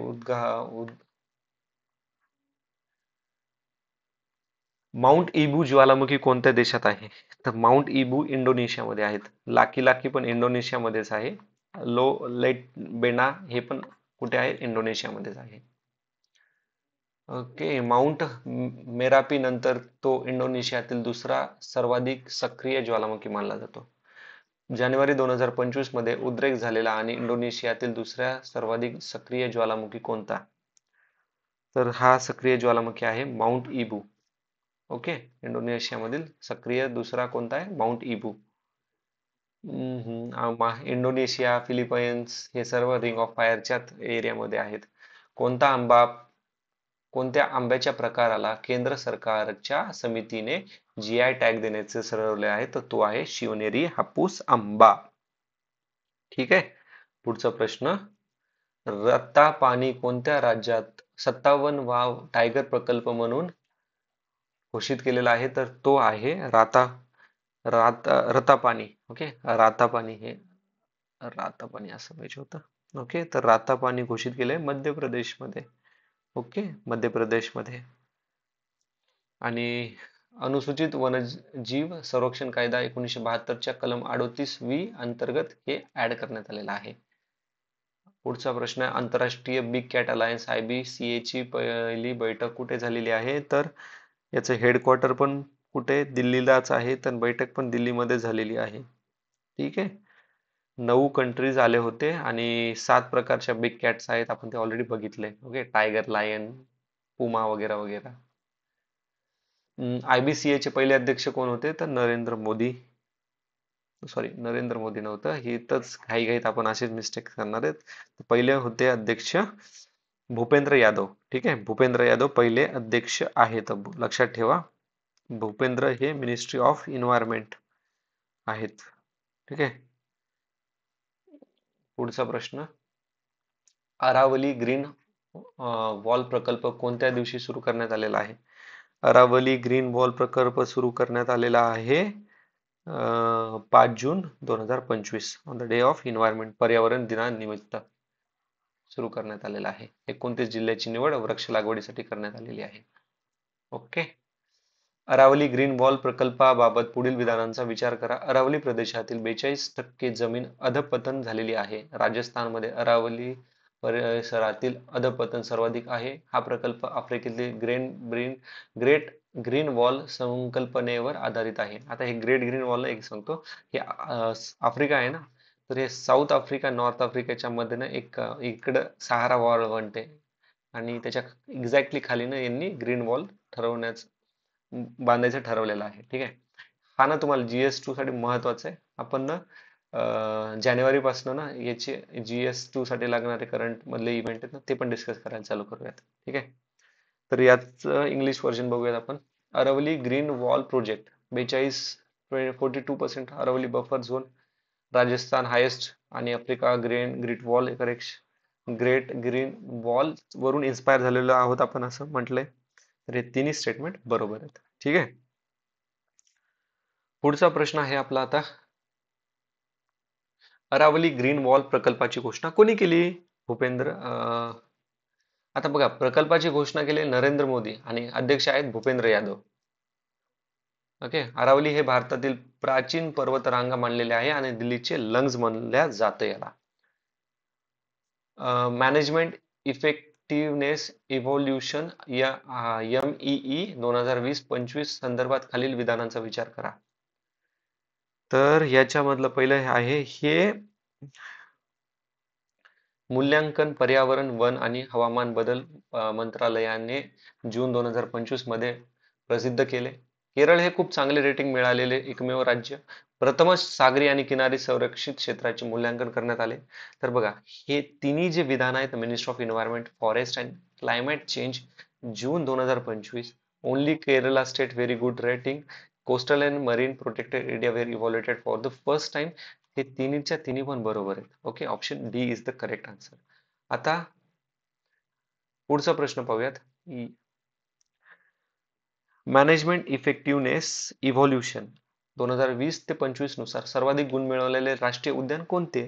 माउंट इबू ज्वालामुखी कोणत्या देशात आहे? तर माउंट इबू इंडोनेशियामध्ये आहेत. लाकी लाकी पण इंडोनेशियामध्येच आहे. लो लेट बेना हे पण कुठे आहे? इंडोनेशियामध्येच आहे. ओके. माउंट मेरापी नंतर तो इंडोनेशियातील दुसरा सर्वाधिक सक्रिय ज्वालामुखी मानला जातो. जानेवारी 2025 मध्ये उद्रेक झालेला आणि इंडोनेशियातील दुसऱ्या सर्वाधिक सक्रिय ज्वालामुखी कोणता? तर हा सक्रिय ज्वालामुखी आहे माउंट इबू. ओके. इंडोनेशियामधील सक्रिय दुसरा कोणता आहे? Mount Ibu. इंडोनेशिया, फिलिपाईन्स हे सर्व रिंग ऑफ फायरच्याच एरियामध्ये आहेत. कोणता आंबा कोणत्या आंब्याच्या प्रकाराला केंद्र सरकारच्या समितीने जीआय टॅग देण्याचे ठरवले आहे? तर तो आहे शिवनेरी हापूस आंबा. ठीक आहे. पुढचा प्रश्न. रत्तापानी कोणत्या राज्यात 57 वाव टायगर प्रकल्प म्हणून घोषित केलेला आहे? तर तो आहे रतापानी. ओके. रातापानी असं पाहिजे होतं. ओके. तर रातापानी घोषित केलंय मध्य प्रदेशमध्ये. ओके. मध्य प्रदेशमध्ये. आणि अनुसूचित वन्यजीव संरक्षण कायदा 1972च्या कलम 38 अंतर्गत हे ऍड करण्यात आलेलं आहे. पुढचा प्रश्न आहे, आंतरराष्ट्रीय बिग कॅट अलायन्स IBCA ची पहिली बैठक कुठे झालेली आहे? तर याचं हेडक्वार्टर पण कुठे? दिल्लीलाच आहे. तर बैठक पण दिल्लीमध्ये झालेली आहे. ठीक आहे. 9 कंट्रीज आले होते आणि 7 प्रकारच्या बिग कॅट्स आहेत. आपण ते ऑलरेडी बघितले. ओके. टायगर, लायन, पुमा वगैरे वगैरे. IBCA चे पहिले अध्यक्ष कोण होते? तर नरेंद्र मोदी. सॉरी, नरेंद्र मोदी नव्हतं. हे तरच घाईघाईत आपण असेच मिस्टेक करणार आहेत. पहिले होते अध्यक्ष भूपेंद्र यादव. ठीक आहे. भूपेंद्र यादव पहिले अध्यक्ष आहेत. लक्षात ठेवा. भूपेंद्र हे मिनिस्ट्री ऑफ एन्व्हायरमेंट आहेत. ठीक आहे. पुढचा प्रश्न. अरावली ग्रीन वॉल प्रकल्प कोणत्या दिवशी सुरू करण्यात आलेला आहे? अरावली ग्रीन वॉल प्रकल्प सुरू करण्यात आलेला आहे 5 जून 2025 on the day of environment, पर्यावरण दिनानिमित्त सुरू करण्यात आलेला आहे. 29 जिल्ह्याची निवड वृक्ष लागवडीसाठी करण्यात आलेली आहे. ओके. अरावली ग्रीन वॉल प्रकल्पाबाबत पुढील विधानांचा विचार करा. अरावली प्रदेशातील 42% जमीन अधपतन झालेली आहे. राजस्थानमध्ये अरावली परिसरातील अधपतन सर्वाधिक आहे. हा प्रकल्प आफ्रिकेतील ग्रेट ग्रीन वॉल संकल्पनेवर आधारित आहे. आता हे ग्रेट ग्रीन वॉल एक सांगतो. हे आफ्रिका आहे ना, तर हे साऊथ आफ्रिका नॉर्थ आफ्रिकेच्या मध्ये एक इकडं सहारा वॉल बनते आणि त्याच्या एक्झॅक्टली खाली ना यांनी ग्रीन वॉल बांधायचं ठरवलेलं आहे. ठीक आहे. हा ना तुम्हाला GS2 साठी महत्वाचा आहे. आपण ना जानेवारी पासून ना याचे GS2 साठी लागणारे करंट मधले इव्हेंट आहेत ना ते पण डिस्कस करायला चालू करूयात. ठीक आहे. तर याच इंग्लिश व्हर्जन बघूयात आपण. Aravalli green wall project 42% Aravalli buffer zone, Rajasthan highest आणि Africa great wall great green wall वरून इन्स्पायर झालेलो आहोत आपण असं म्हटलंय. तर हे तिन्ही स्टेटमेंट बरोबर आहेत. ठीक आहे. पुढचा प्रश्न आहे आपला आता. अरावली ग्रीन वॉल प्रकल्पाची घोषणा कोणी केली? भूपेंद्र आता बघा, प्रकल्पाची घोषणा केली नरेंद्र मोदी आणि अध्यक्ष आहेत भूपेंद्र यादव. ओके. अरावली हे भारतातील प्राचीन पर्वतरांगा मानलेले आहे आणि दिल्लीचे लंग्स मानल्या जातं याला. मॅनेजमेंट इफेक्टिव्हनेस इव्होल्युशन MEE 2020-25 संदर्भात खालील विधानांचा विचार करा. तर याच्यामधलं पहिलं आहे हे मूल्यांकन पर्यावरण, वन आणि हवामान बदल मंत्रालयाने जून 2025 मध्ये प्रसिद्ध केले. केरळ हे खूप चांगले रेटिंग मिळालेले एकमेव राज्य. प्रथमच सागरी आणि किनारी संरक्षित क्षेत्राचे मूल्यांकन करण्यात आले. तर बघा, हे तिन्ही जे विधान आहेत, ministry of environment, forest and climate change, June 2025. Only Kerala state very good rating. Coastal and marine protected area were evaluated for the first time. हे तिन्हीच्या तिन्ही पण बरोबर आहेत. Okay. Option D is the correct answer. आता पुढचा प्रश्न पाहूयात. मॅनेजमेंट इफेक्टिव्हनेस इव्होल्युशन 2020 ते 25 नुसार सर्वाधिक गुण मिळवलेले राष्ट्रीय उद्यान कोणते?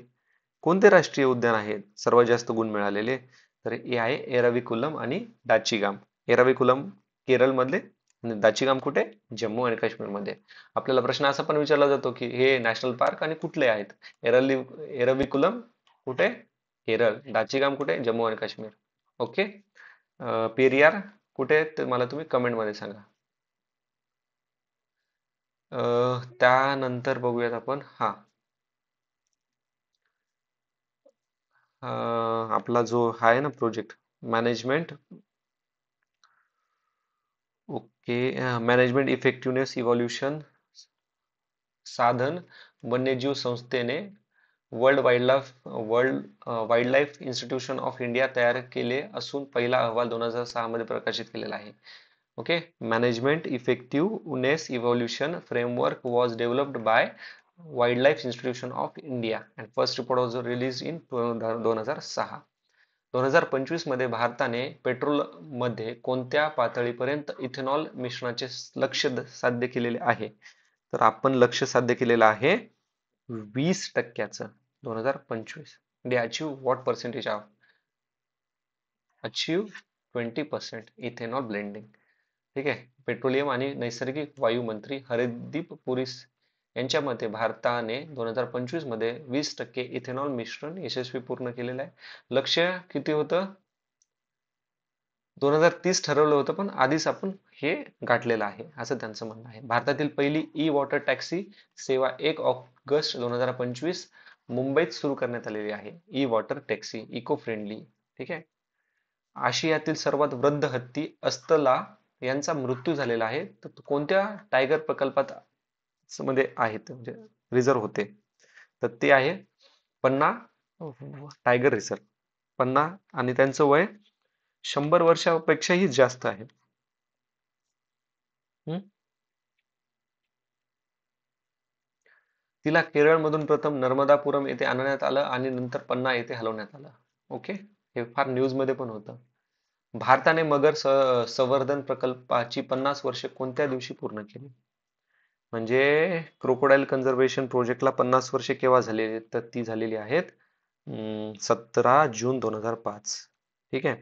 कोणते राष्ट्रीय उद्यान आहेत सर्वात जास्त गुण मिळालेले? तर हे आहे एराविकुलम आणि डाचिगाम. एराविकुलम केरळ मधले आणि दाचिगाम कुठे? जम्मू आणि काश्मीर मध्ये. आपल्याला प्रश्न असा पण विचारला जातो की हे नॅशनल पार्क आणि कुठले आहेत? एरविकुलम कुठे? केरळ. दाचिगाम कुठे? जम्मू आणि काश्मीर. ओके. पेरियार कुठे? ते मला तुम्ही कमेंट मध्ये सांगा. त्यानंतर बघूयात आपण. हा, आपला जो आहे ना project, management. Okay. Management effectiveness evolution साधन वन्यजीव संस्थेने world wildlife institution of India तयार केले असून पहिला अहवाल 2006 मध्ये प्रकाशित केलेला आहे. Okay. Management effectiveness evolution framework was developed by wildlife institution of India and first report was release in 2006. 2025 मध्ये भारताने पेट्रोल मध्ये कोणत्या पातळीपर्यंत इथेनॉल मिश्रणाचे लक्ष्य साध्य केलेले आहे? तर आपण लक्ष्य साध्य केलेलं आहे 20%. 2025. They achieve what percentage of? Achieve 20% ethanol blending. ठीक आहे. पेट्रोलियम आणि नैसर्गिक वायू मंत्री हरदीप पुरी यांच्या मते भारताने 2025 मध्ये 20% इथेनॉल मिश्रण यशस्वी पूर्ण केलेलं आहे. लक्ष्य किती होतं? 2030 ठरवलं होतं, पण आधीच आपण हे गाठलेलं आहे असं त्यांचं म्हणणं आहे. भारतातील पहिली ई वॉटर टॅक्सी सेवा 1 ऑगस्ट 2025 मुंबईत सुरू करण्यात आलेली आहे. E water taxi eco friendly. ठीक आहे. आशियातील सर्वात वृद्ध हत्ती अस्तला यांचा मृत्यू झालेला आहे. तर तो कोणत्या टायगर प्रकल्पात मध्ये आहेत, म्हणजे रिझर्व होते? तर ते आहे पन्ना टायगर रिझर्व. पन्ना. आणि त्यांचं वय 100 वर्षापेक्षाही जास्त आहे. हम्म? तिला केरळमधून प्रथम नर्मदापुरम येथे आणण्यात आलं आणि नंतर पन्ना येथे हलवण्यात आलं. ओके. हे फार न्यूज मध्ये पण होतं. भारताने मगर संवर्धन प्रकल्पाची 50 वर्षे कोणत्या दिवशी पूर्ण केली? म्हणजे क्रोकोडाईल कन्झर्वेशन प्रोजेक्टला 50 वर्षे केव्हा झालेली आहेत? तर ती झालेली आहेत 17 जून 2005. ठीक आहे.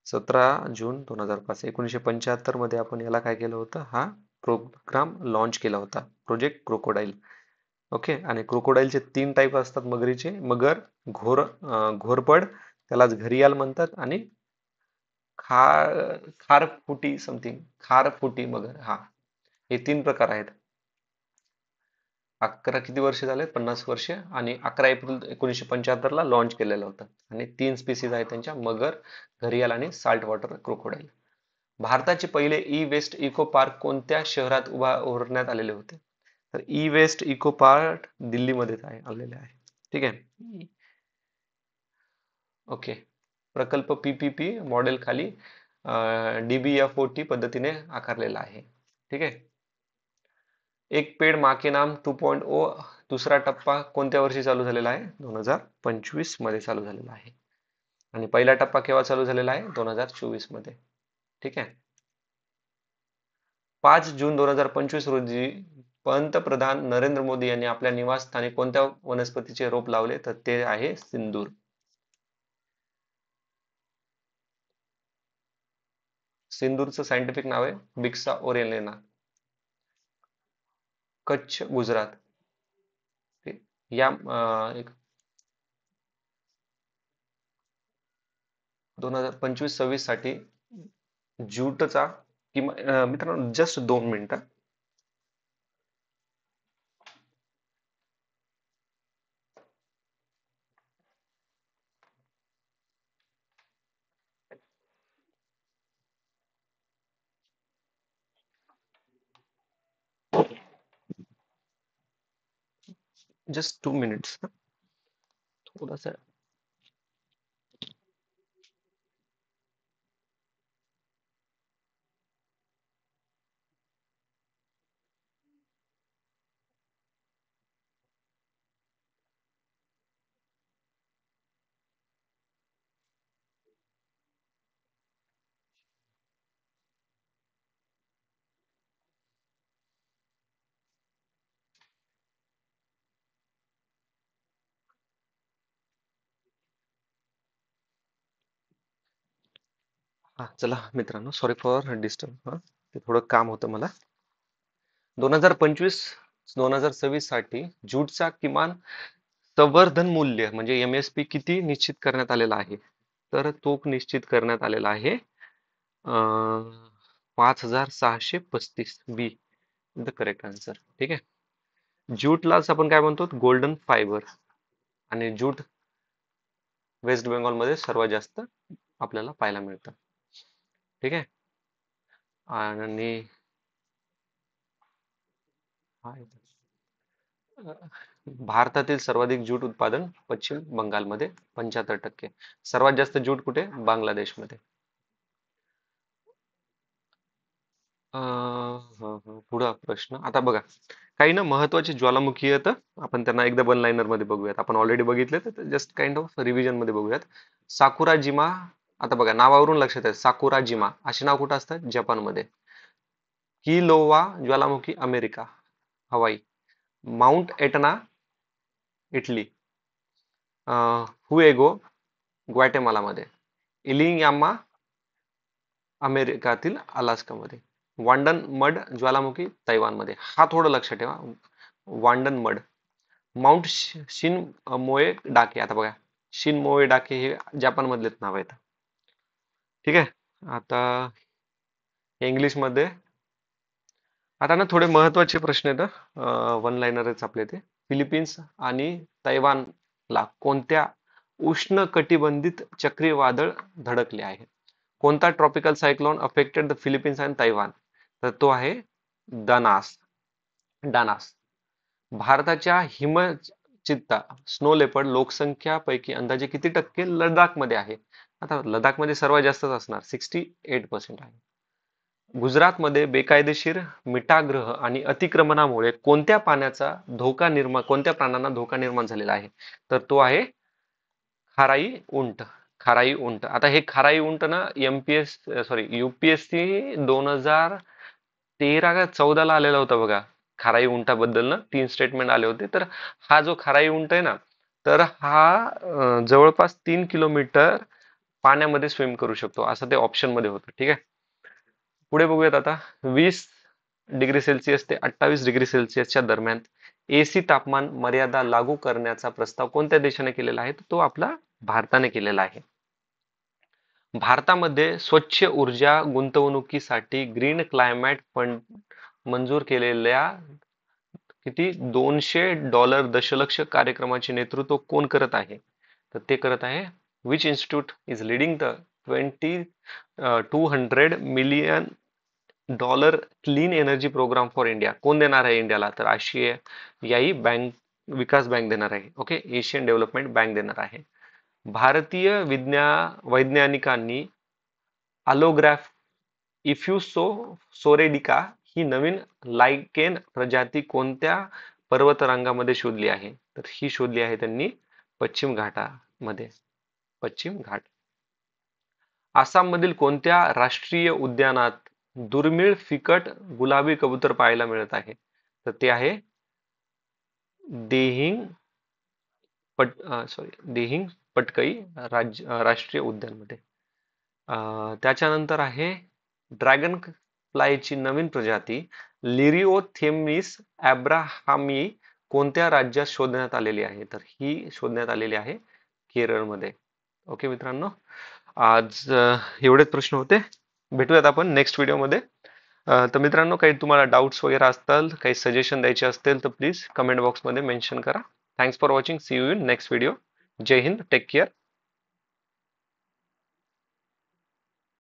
17 जून 2005. 1975 मध्ये आपण याला काय केलं होतं? हा प्रोग्राम लॉन्च केला होता, प्रोजेक्ट क्रोकोडाईल. ओके. आणि क्रोकोडाईलचे 3 टाईप असतात मगरीचे. मगर, घोरपड, त्यालाच घरियाल म्हणतात, आणि खारफुटी समथिंग, खारफुटी मगर. हा, हे 3 प्रकार आहेत. 11 किती वर्ष झाले? 50 वर्षे. आणि 11 एप्रिल 1975 ला लॉन्च केलेलं होतं. आणि 3 स्पीसीज आहेत त्यांच्या: मगर, घरियाल आणि साल्ट वॉटर क्रोकोडाईल. भारताचे पहिले ई वेस्ट इको पार्क कोणत्या शहरात उभारण्यात आलेले होते? तर ई वेस्ट इको पार्क दिल्लीमध्ये आलेले आहे. ठीक आहे. ओके. प्रकल्प पीपीपी मॉडेल खाली डीबीएफओटी पद्धतीने आकारलेला आहे. ठीक आहे. एक पेड मा के नाम 2.0 दुसरा टप्पा कोणत्या वर्षी चालू झालेला आहे? 2025 मध्ये चालू झालेला आहे. आणि पहिला टप्पा केव्हा चालू झालेला आहे? 2024 मध्ये. ठीक आहे. 5 जून 2025 रोजी पंतप्रधान नरेंद्र मोदी यांनी आपल्या निवासस्थानी कोणत्या वनस्पतीचे रोप लावले? तर ते आहे सिंदूर. सिंदूरचं सायंटिफिक नाव आहे बिक्सा ओरेलेना. कच्छ, गुजरात. या एक 2025-26 साठी ज्यूटचा मित्रांनो जस्ट 2 मिनिटं. Just 2 minutes. थोडासा. हा, चला मित्रांनो, सॉरी फॉर डिस्टर्ब. ते थोडं काम होतं मला. 2025-2026 साठी ज्यूटचा किमान संवर्धन मूल्य म्हणजे MSP किती निश्चित करण्यात आलेला आहे? तर तो निश्चित करण्यात आलेला आहे 5635 बी द करेक्ट आन्सर. ठीक आहे. ज्यूटलाच आपण काय म्हणतो? Golden fibre. आणि ज्यूट वेस्ट बेंगॉल मध्ये सर्वात जास्त आपल्याला पाहायला मिळतं. ठीक आहे. आणि भारतातील सर्वाधिक ज्यूट उत्पादन पश्चिम बंगालमध्ये 75%. सर्वात जास्त ज्यूट कुठे? बांगलादेशमध्ये. पुढा प्रश्न आता बघा. काही ना महत्वाचे ज्वालामुखी आहेत, आपण त्यांना एकदा वन लाईनर मध्ये बघूयात. आपण ऑलरेडी बघितले तर जस्ट काइंड ऑफ रिव्हिजन मध्ये बघूयात. साकुराजिमा. आता बघा नावावरून लक्षात आहे, साकुराजिमा असे नाव कुठं असतात? जपानमध्ये. किलोवा ज्वालामुखी America, Hawaii. Mount Etna Italy. Fuego ग्वाटेमालामध्ये. इलियामा अमेरिकातील अलास्कामध्ये. वांडन मड ज्वालामुखी तैवानमध्ये. हा थोडं लक्षात ठेवा, वांडन मड. माउंट शिन मोए डाके. आता बघा, शिन मोए डाके हे जपान मधलेच नाव आहेत. ठीक आहे. आता इंग्लिश मध्ये आता ना थोडे महत्वाचे प्रश्न आहेत, वन लाईनरच आपले ते. फिलिपिन्स आणि तैवानला कोणत्या उष्ण कटिबंधित चक्रीवादळ धडकले आहे? कोणता tropical cyclone affected the Philippines and Taiwan? तर तो आहे दानास. डानास. भारताच्या हिमचित्ता स्नो लेपर्ड लोकसंख्यापैकी अंदाजे किती टक्के लडाखमध्ये आहे? आता लडाखमध्ये सर्वात जास्तच असणार, 68% आहे. गुजरातमध्ये बेकायदेशीर मिठाग्रह आणि अतिक्रमणामुळे कोणत्या प्राण्यांना धोका निर्माण झालेला आहे? तर तो आहे खाराई उंट. खाराई उंट. आता हे खाराई उंट ना UPSC 2013 का 14 ला आलेला होता बघा. खाराई उंटाबद्दल ना 3 स्टेटमेंट आले होते. तर हा जो खाराई उंट आहे ना, तर हा जवळपास 3 किलोमीटर पाण्यामध्ये स्विम करू शकतो, असं ते ऑप्शन मध्ये होतं. ठीक आहे. पुढे बघूयात आता. 20 डिग्री सेल्सिअस ते 28 डिग्री सेल्सिअसच्या दरम्यान AC तापमान मर्यादा लागू करण्याचा प्रस्ताव कोणत्या देशाने केलेला आहे? तो आपला भारताने केलेला आहे. भारतामध्ये स्वच्छ ऊर्जा गुंतवणुकीसाठी ग्रीन क्लायमेट फंड मंजूर केलेल्या किती $200 दशलक्ष कार्यक्रमाचे नेतृत्व कोण करत आहे? तर ते करत आहे, which institute is leading the 200 million dollar clean energy program for India? कोण देणार आहे इंडियाला? तर आशियाई बँक, विकास बँक देणार आहे. ओके, एशियन डेव्हलपमेंट बँक देणार आहे. भारतीय वैज्ञानिकांनी अलोग्राफ इफ्युसो सोरेडिका ही नवीन लायकेन प्रजाती कोणत्या पर्वतरांगामध्ये शोधली आहे? तर ही शोधली आहे त्यांनी पश्चिम घाटामध्ये. पश्चिम घाट. आसाम मधील कोणत्या राष्ट्रीय उद्यानात दुर्मिळ फिकट गुलाबी कबूतर पाहायला मिळत आहे? तर ते आहे देहिंग पटकई राष्ट्रीय उद्यानमध्ये. त्याच्यानंतर आहे ड्रॅगन फ्लायची नवीन प्रजाती लिरिओथेमिस ॲब्राहामी कोणत्या राज्यात शोधण्यात आलेली आहे? तर ही शोधण्यात आलेली आहे केरळमध्ये. ओके मित्रांनो, आज एवढेच प्रश्न होते. भेटूयात आपण नेक्स्ट व्हिडिओमध्ये. तर मित्रांनो, काही तुम्हाला डाऊट्स वगैरे असतील, काही सजेशन द्यायचे असतील तर प्लीज कमेंट बॉक्समध्ये मेन्शन करा. Thanks for watching. See you in next video. Jai Hind. Take care.